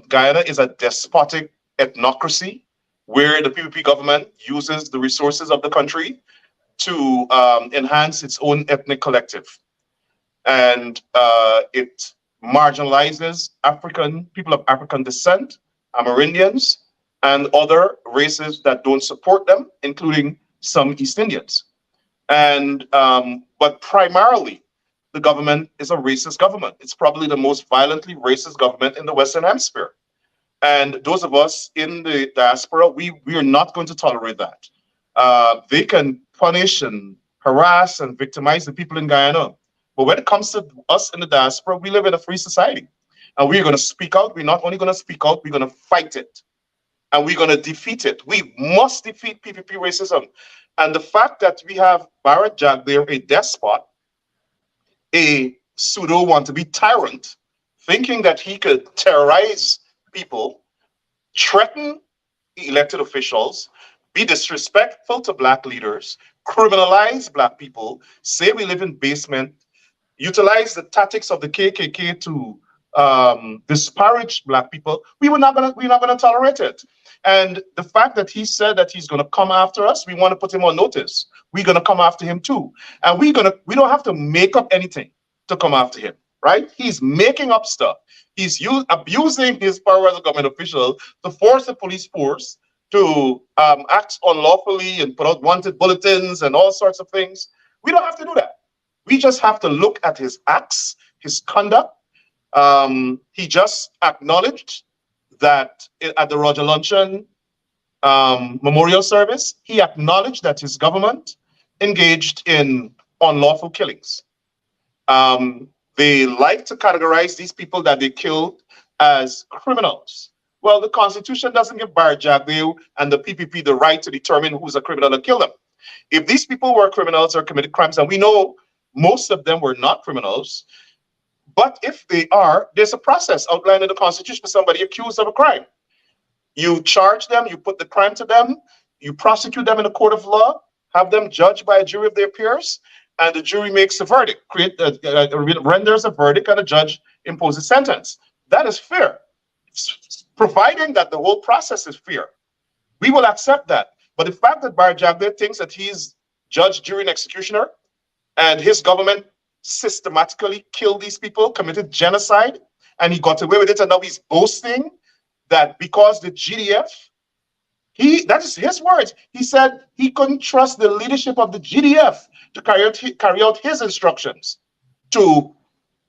Guyana is a despotic ethnocracy where the PPP government uses the resources of the country to enhance its own ethnic collective. And it marginalizes people of African descent, Amerindians, and other races that don't support them, including some East Indians. And but primarily, the government is a racist government. It's probably the most violently racist government in the Western Hemisphere. And those of us in the diaspora, we are not going to tolerate that. They can punish and harass and victimize the people in Guyana. But when it comes to us in the diaspora, we live in a free society. And we're going to speak out. We're not only going to speak out, we're going to fight it. And we're going to defeat it. We must defeat PPP racism. And the fact that we have Barrett Jack there, a despot, a pseudo want-to-be tyrant, thinking that he could terrorize people, threaten elected officials, be disrespectful to Black leaders, criminalize Black people, say we live in basement, utilize the tactics of the KKK to disparage Black people. We're not gonna tolerate it. And the fact that he said that he's gonna come after us, we want to put him on notice. We're gonna come after him too, and we don't have to make up anything to come after him, right? He's making up stuff. He's abusing his power as a government official to force the police force to act unlawfully and put out wanted bulletins and all sorts of things. We don't have to do that. We just have to look at his acts, his conduct. He just acknowledged that at the Roger Luncheon memorial service, he acknowledged that his government engaged in unlawful killings. They like to categorize these people that they killed as criminals. Well, the Constitution doesn't give Barjaglio and the PPP the right to determine who's a criminal and kill them. If these people were criminals or committed crimes, and we know most of them were not criminals, but if they are, there's a process outlined in the Constitution for somebody accused of a crime. You charge them, you put the crime to them, you prosecute them in a court of law, have them judged by a jury of their peers, and the jury makes a verdict, renders a verdict, and a judge imposes sentence. That is fair, providing that the whole process is fair. We will accept that. But the fact that Barjaglio thinks that he's judge, jury, and executioner, and his government systematically killed these people, committed genocide, and he got away with it, and now he's boasting that because the GDF, that is his words, he said he couldn't trust the leadership of the GDF to carry out his instructions to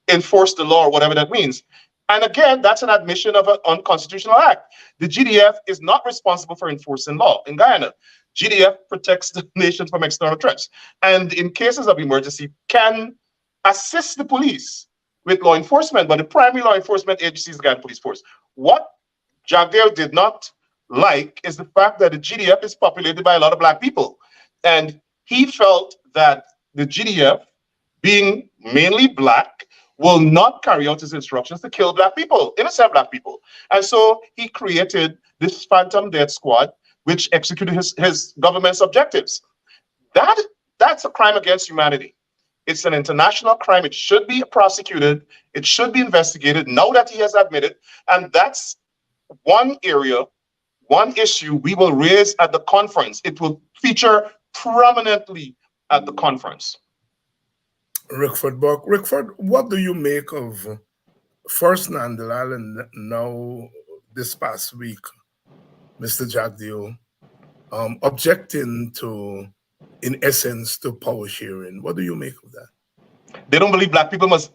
enforce the law, or whatever that means. And again, that's an admission of an unconstitutional act. The GDF is not responsible for enforcing law in Guyana. GDF protects the nation from external threats, and in cases of emergency can assist the police with law enforcement, but the primary law enforcement agency is the Guyana Police Force. What Jaglio did not like is the fact that the GDF is populated by a lot of Black people, and he felt that the GDF, being mainly Black, will not carry out his instructions to kill Black people, innocent Black people. And so he created this phantom death squad, which executed his government's objectives. That's a crime against humanity. It's an international crime. It should be prosecuted. It should be investigated now that he has admitted. And that's one area, one issue we will raise at the conference. It will feature prominently at the conference. Rickford Burke. Rickford, what do you make of first Nandalal and now this past week, Mr. Jaglio, objecting to, in essence, to power sharing? What do you make of that? They don't believe Black people must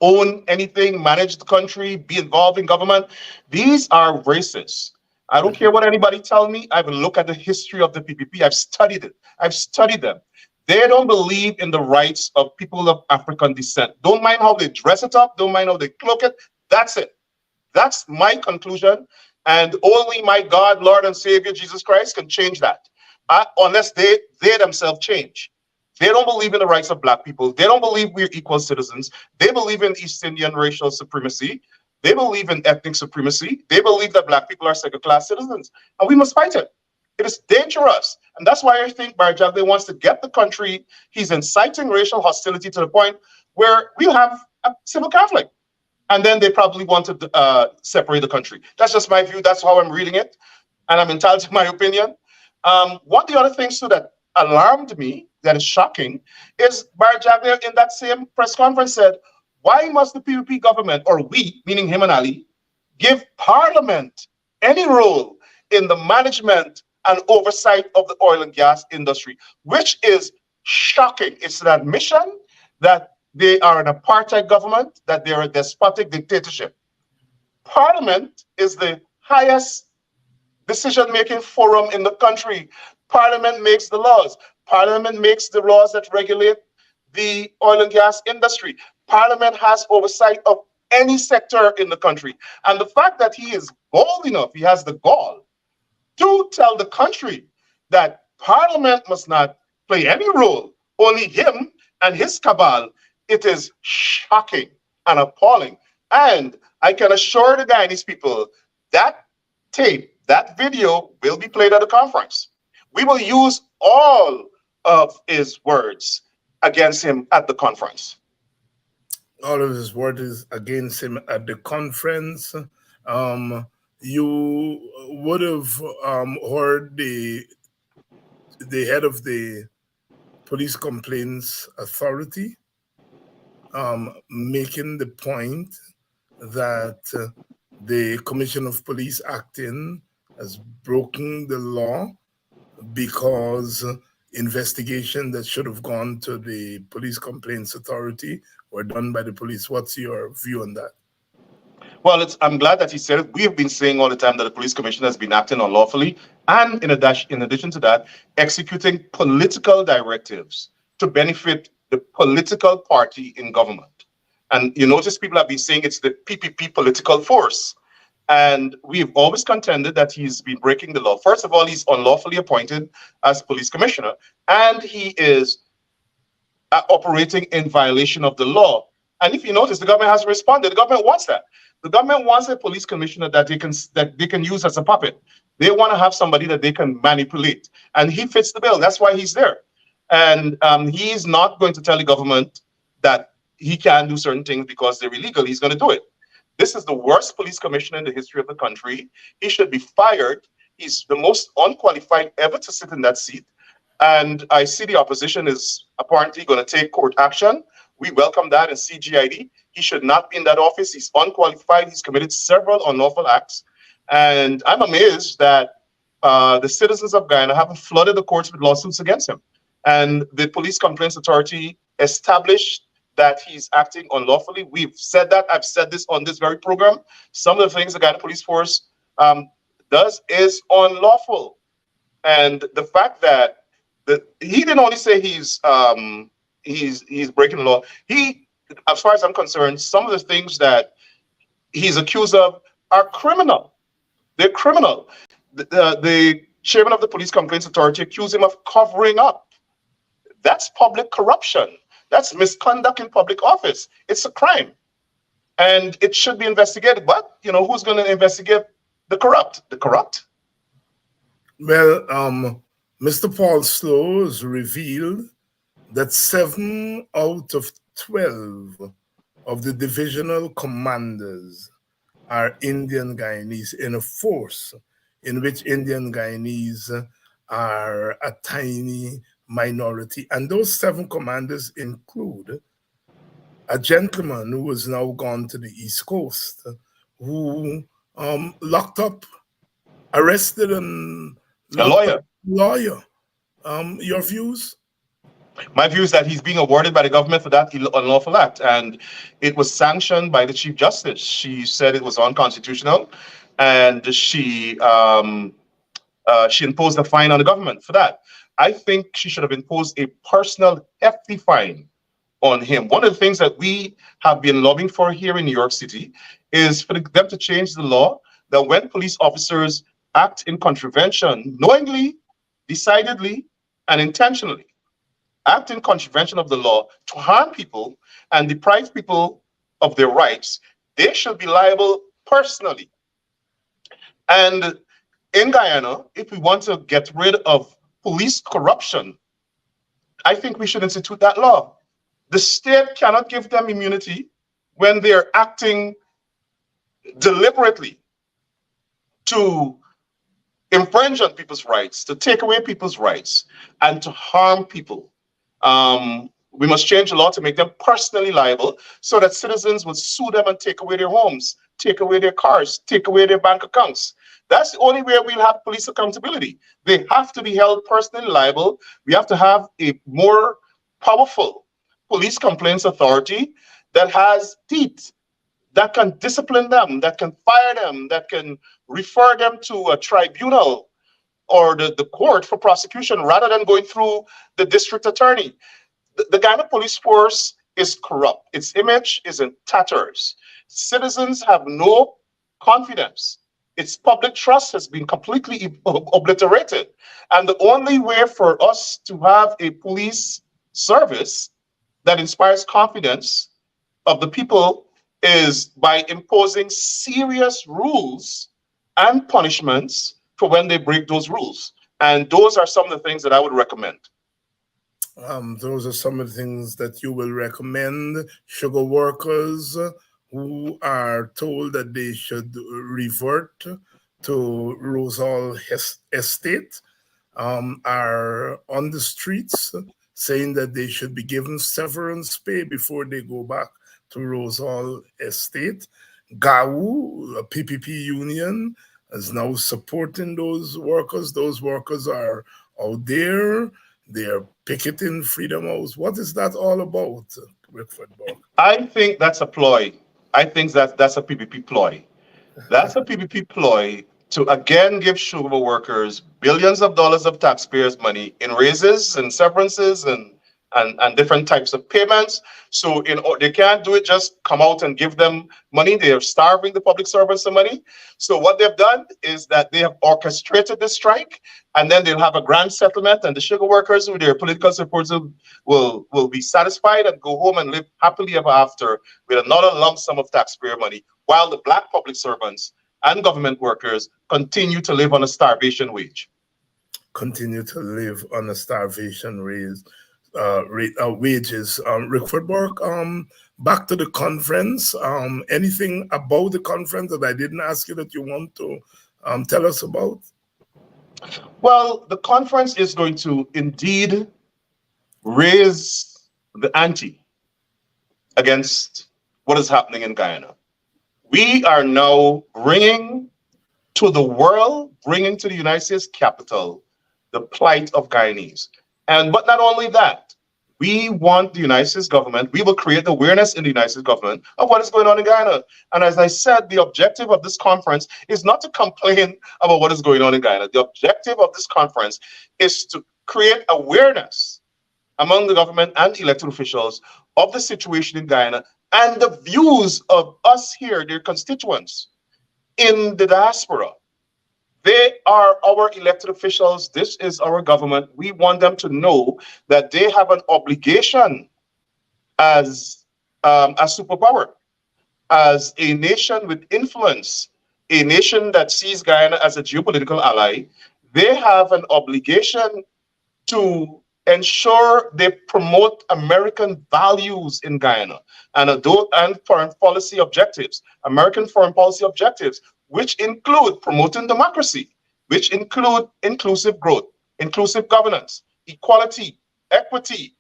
own anything, manage the country, be involved in government. These are racist. I don't care what anybody tell me. I've looked at the history of the PPP. I've studied it. I've studied them. They don't believe in the rights of people of African descent. Don't mind how they dress it up. Don't mind how they cloak it. That's it. That's my conclusion. And only my God, Lord, and Savior, Jesus Christ, can change that. Unless they themselves change. They don't believe in the rights of Black people. They don't believe we're equal citizens. They believe in East Indian racial supremacy. They believe in ethnic supremacy. They believe that Black people are second-class citizens. And we must fight it. It is dangerous. And that's why I think Barjaglio wants to get the country. He's inciting racial hostility to the point where we'll have a civil conflict. And then they probably want to separate the country. That's just my view. That's how I'm reading it. And I'm entitled to my opinion. One of the other things too that alarmed me, that is shocking, is Barjaglio in that same press conference said, why must the PPP government, or we, meaning him and Ali, give Parliament any role in the management and oversight of the oil and gas industry, which is shocking. It's an admission that they are an apartheid government, that they're a despotic dictatorship. Parliament is the highest decision-making forum in the country. Parliament makes the laws. Parliament makes the laws that regulate the oil and gas industry. Parliament has oversight of any sector in the country. And the fact that he is bold enough, he has the gall to tell the country that Parliament must not play any role, only him and his cabal, it is shocking and appalling. And I can assure the Guyanese people that tape, that video will be played at the conference. We will use all of his words against him at the conference. All of his words against him at the conference. You would have heard the head of the Police Complaints Authority making the point that the Commission of Police acting has broken the law because investigation that should have gone to the Police Complaints Authority were done by the police. What's your view on that? Well, I'm glad that he said it. We have been saying all the time that the police commission has been acting unlawfully, and in addition to that, executing political directives to benefit the political party in government. And you notice people have been saying it's the PPP political force. And we've always contended that he's been breaking the law. First of all, he's unlawfully appointed as police commissioner, and he is operating in violation of the law. And if you notice, the government has responded. The government wants that. The government wants a police commissioner that they can use as a puppet. They want to have somebody that they can manipulate, and he fits the bill. That's why he's there. And he's not going to tell the government that he can do certain things because they're illegal. He's going to do it. This is the worst police commissioner in the history of the country. He should be fired. He's the most unqualified ever to sit in that seat. And I see the opposition is apparently going to take court action. We welcome that in CGID. He should not be in that office. He's unqualified. He's committed several unlawful acts. And I'm amazed that the citizens of Guyana haven't flooded the courts with lawsuits against him. And the Police Complaints Authority established that he's acting unlawfully. We've said that. I've said this on this very program. Some of the things the Guyana Police Force does is unlawful. And the fact that he didn't only say he's breaking the law. He, as far as I'm concerned, some of the things that he's accused of are criminal. They're criminal. The chairman of the Police Complaints Authority accused him of covering up. That's public corruption. That's misconduct in public office. It's a crime, and it should be investigated. But you know, who's going to investigate the corrupt? The corrupt. Well, Mr. Paul Slow has revealed that 7 out of 12 of the divisional commanders are Indian Guyanese in a force in which Indian Guyanese are a tiny minority. And those 7 commanders include a gentleman who has now gone to the East Coast, who locked up, arrested, and A lawyer. Your views? My view is that he's being awarded by the government for that unlawful act, and it was sanctioned by the Chief Justice. She said it was unconstitutional, and she imposed a fine on the government for that. I think she should have imposed a personal hefty fine on him. One of the things that we have been lobbying for here in New York City is for them to change the law that when police officers act in contravention, knowingly, decidedly, and intentionally, act in contravention of the law to harm people and deprive people of their rights, they should be liable personally. And in Guyana, if we want to get rid of police corruption, I think we should institute that law. The state cannot give them immunity when they're acting deliberately to infringe on people's rights, to take away people's rights, and to harm people. We must change the law to make them personally liable so that citizens will sue them and take away their homes, take away their cars, take away their bank accounts. That's the only way we'll have police accountability. They have to be held personally liable. We have to have a more powerful police complaints authority that has teeth, that can discipline them, that can fire them, that can refer them to a tribunal or the court for prosecution rather than going through the district attorney. The Guyana police force is corrupt. Its image is in tatters. Citizens have no confidence. Its public trust has been completely obliterated. And the only way for us to have a police service that inspires confidence of the people is by imposing serious rules and punishments for when they break those rules. And those are some of the things that I would recommend. Those are some of the things that you will recommend. Sugar workers who are told that they should revert to Rosal Estate are on the streets saying that they should be given severance pay before they go back to Rosal Estate. GAU, a PPP union, is now supporting those workers. Those workers are out there. They're picketing Freedom House. What is that all about, Rickford Burke? I think that's a ploy. I think that's a PPP ploy. That's a PPP ploy to again give sugar workers billions of dollars of taxpayers' money in raises and severances and and different types of payments. So they can't do it, just come out and give them money. They are starving the public servants of money. So what they've done is that they have orchestrated the strike, and then they'll have a grand settlement, and the sugar workers with their political supporters will be satisfied and go home and live happily ever after with another lump sum of taxpayer money, while the black public servants and government workers continue to live on a starvation wage. Continue to live on a starvation wages. Rickford Burke, back to the conference. Anything about the conference that I didn't ask you that you want to tell us about? Well, the conference is going to indeed raise the ante against what is happening in Guyana. We are now bringing to the world, bringing to the United States Capitol, the plight of Guyanese. But not only that, we want the United States government, we will create awareness in the United States government of what is going on in Guyana. And as I said, the objective of this conference is not to complain about what is going on in Guyana. The objective of this conference is to create awareness among the government and elected officials of the situation in Guyana and the views of us here, their constituents in the diaspora. They are our elected officials. This is our government. We want them to know that they have an obligation as a superpower, as a nation with influence, a nation that sees Guyana as a geopolitical ally. They have an obligation to ensure they promote American values in Guyana and foreign policy objectives, American foreign policy objectives, which include promoting democracy, which include inclusive growth, inclusive governance, equality, equity,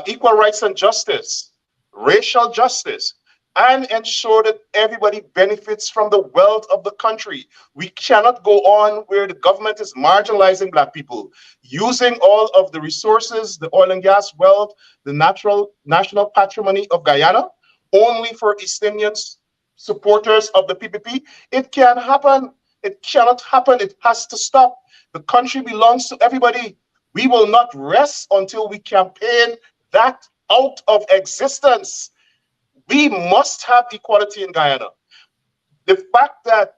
equal rights and justice, racial justice, and ensure that everybody benefits from the wealth of the country. We cannot go on where the government is marginalizing Black people, using all of the resources, the oil and gas wealth, the national patrimony of Guyana, only for East Indians supporters of the PPP. It can't happen. It cannot happen. It has to stop. The country belongs to everybody. We will not rest until we campaign that out of existence. We must have equality in Guyana. The fact that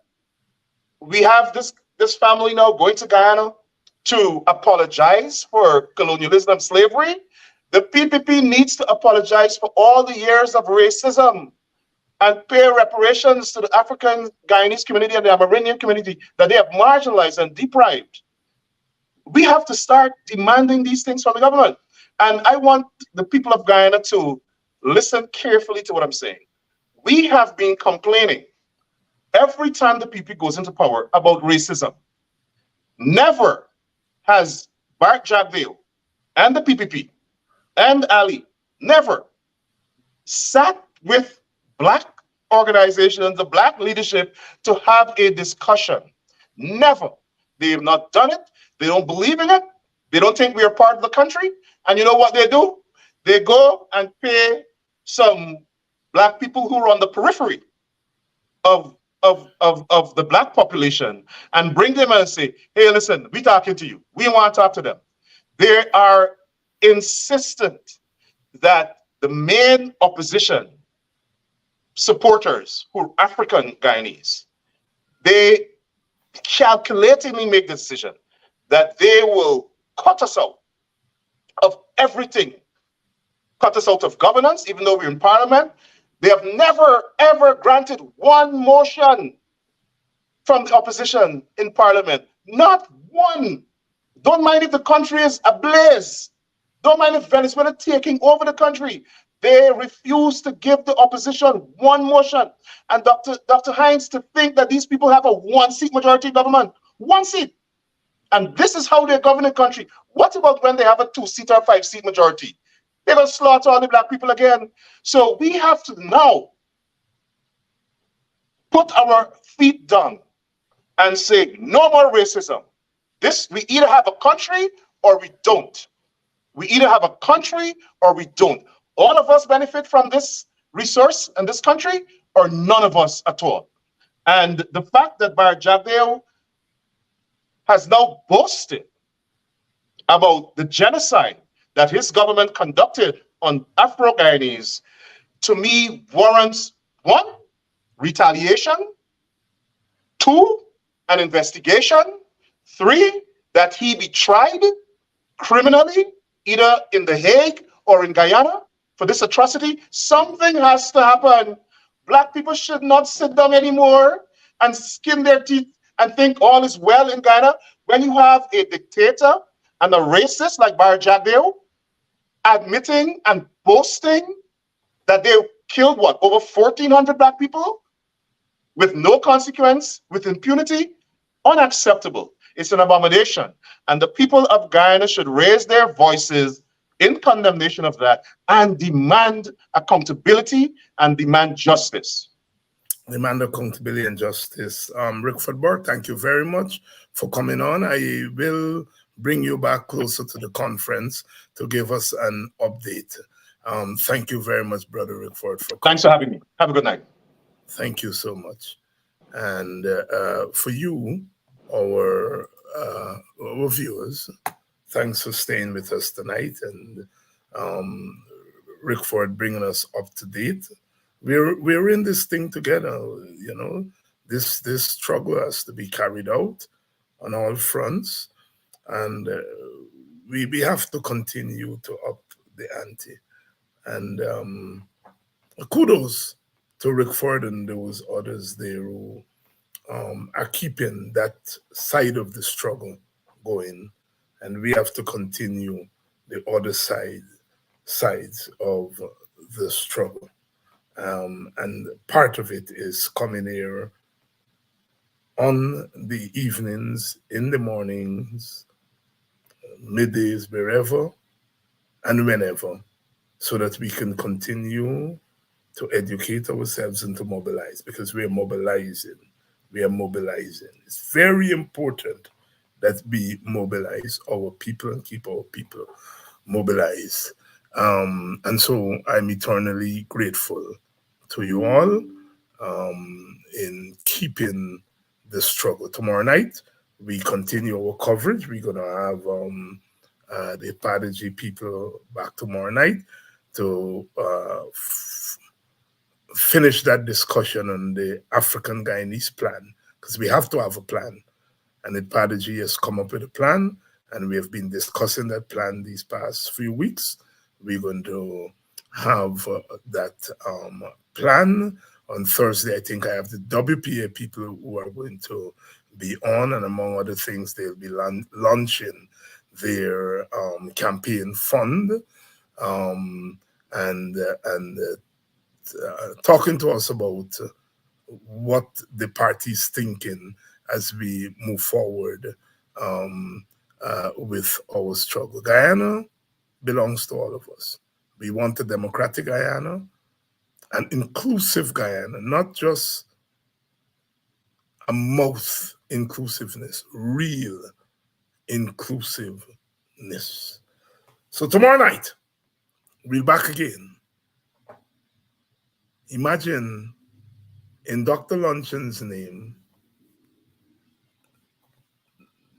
we have this family now going to Guyana to apologize for colonialism and slavery, the PPP needs to apologize for all the years of racism and pay reparations to the African Guyanese community and the Amerindian community that they have marginalized and deprived. We have to start demanding these things from the government. And I want the people of Guyana to listen carefully to what I'm saying. We have been complaining every time the PPP goes into power about racism. Never has Bart Jagdale and the PPP and Ali never sat with Black organizations, the Black leadership, to have a discussion. Never. They have not done it. They don't believe in it. They don't think we are part of the country. And you know what they do? They go and pay some Black people who are on the periphery of the Black population and bring them and say, hey, listen, we talking to you. We want to talk to them. They are insistent that the main opposition supporters who are African Guyanese, they calculatingly make the decision that they will cut us out of everything, cut us out of governance, even though we're in parliament. They have never, ever granted one motion from the opposition in parliament. Not one. Don't mind if the country is ablaze. Don't mind if Venezuela taking over the country. They refuse to give the opposition one motion. And Dr. Hines, to think that these people have a one-seat majority government, one seat. And this is how they govern the country. What about when they have a two-seat or five-seat majority? They're going to slaughter all the Black people again. So we have to now put our feet down and say, no more racism. We either have a country or we don't. We either have a country or we don't. All of us benefit from this resource in this country, or none of us at all. And the fact that Bart Jagdale has now boasted about the genocide that his government conducted on Afro-Guyanese, to me, warrants 1, retaliation, 2, an investigation, 3, that he be tried criminally, either in The Hague or in Guyana for this atrocity. Something has to happen. Black people should not sit down anymore and skin their teeth and think all is well in Guyana when you have a dictator and a racist like Barry Jagdeo admitting and boasting that they killed what, over 1,400 Black people with no consequence, with impunity. Unacceptable. It's an abomination. And the people of Guyana should raise their voices in condemnation of that and demand accountability and demand justice. Demand accountability and justice. Rickford Burke, thank you very much for coming on. I will bring you back closer to the conference to give us an update. Thank you very much, Brother Rickford. Thanks for having me. Have a good night. Thank you so much. And for you, our viewers, thanks for staying with us tonight, and Rickford bringing us up to date. We're in this thing together, you know. This struggle has to be carried out on all fronts, and we have to continue to up the ante. And kudos to Rickford and those others there who are keeping that side of the struggle going, and we have to continue the other sides of the struggle. And part of it is coming here on the evenings, in the mornings, middays, wherever and whenever, so that we can continue to educate ourselves and to mobilize, because we are mobilizing. We are mobilizing. It's very important that we mobilize our people and keep our people mobilized. And so I'm eternally grateful to you all in keeping the struggle. Tomorrow night, we continue our coverage. We're going to have the Padaji people back tomorrow night to finish that discussion on the African Guyanese plan, because we have to have a plan. And the Padaji has come up with a plan, and we have been discussing that plan these past few weeks. We're going to have that plan on Thursday. I think I have the WPA people who are going to be on, and among other things, they'll be launching their campaign fund and talking to us about what the party's thinking as we move forward with our struggle. Guyana belongs to all of us. We want a democratic Guyana, an inclusive Guyana, not just a mouth inclusiveness, real inclusiveness. So tomorrow night, we'll be back again. Imagine in Dr. Lunchen's name,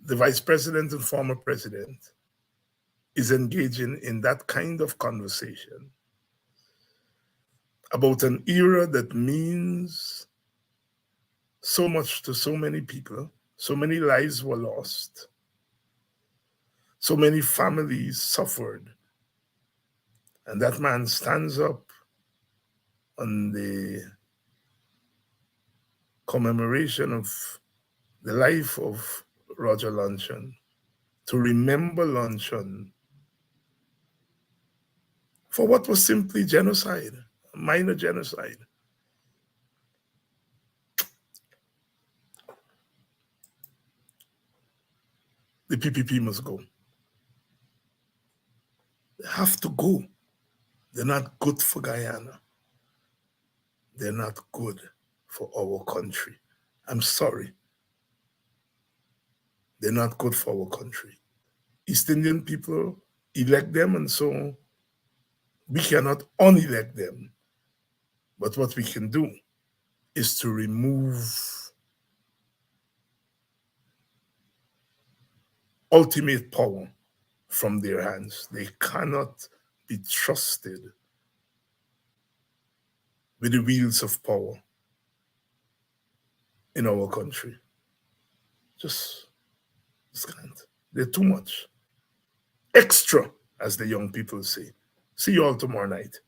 the vice president and former president is engaging in that kind of conversation about an era that means so much to so many people. So many lives were lost. So many families suffered. And that man stands up on the commemoration of the life of Roger Luncheon, to remember Luncheon for what was simply genocide, a minor genocide. The PPP must go. They have to go. They're not good for Guyana. They're not good for our country. I'm sorry. They're not good for our country. East Indian people elect them, and so we cannot unelect them. But what we can do is to remove ultimate power from their hands. They cannot be trusted with the wheels of power in our country. Just can't. They're too much. Extra, as the young people say. See you all tomorrow night.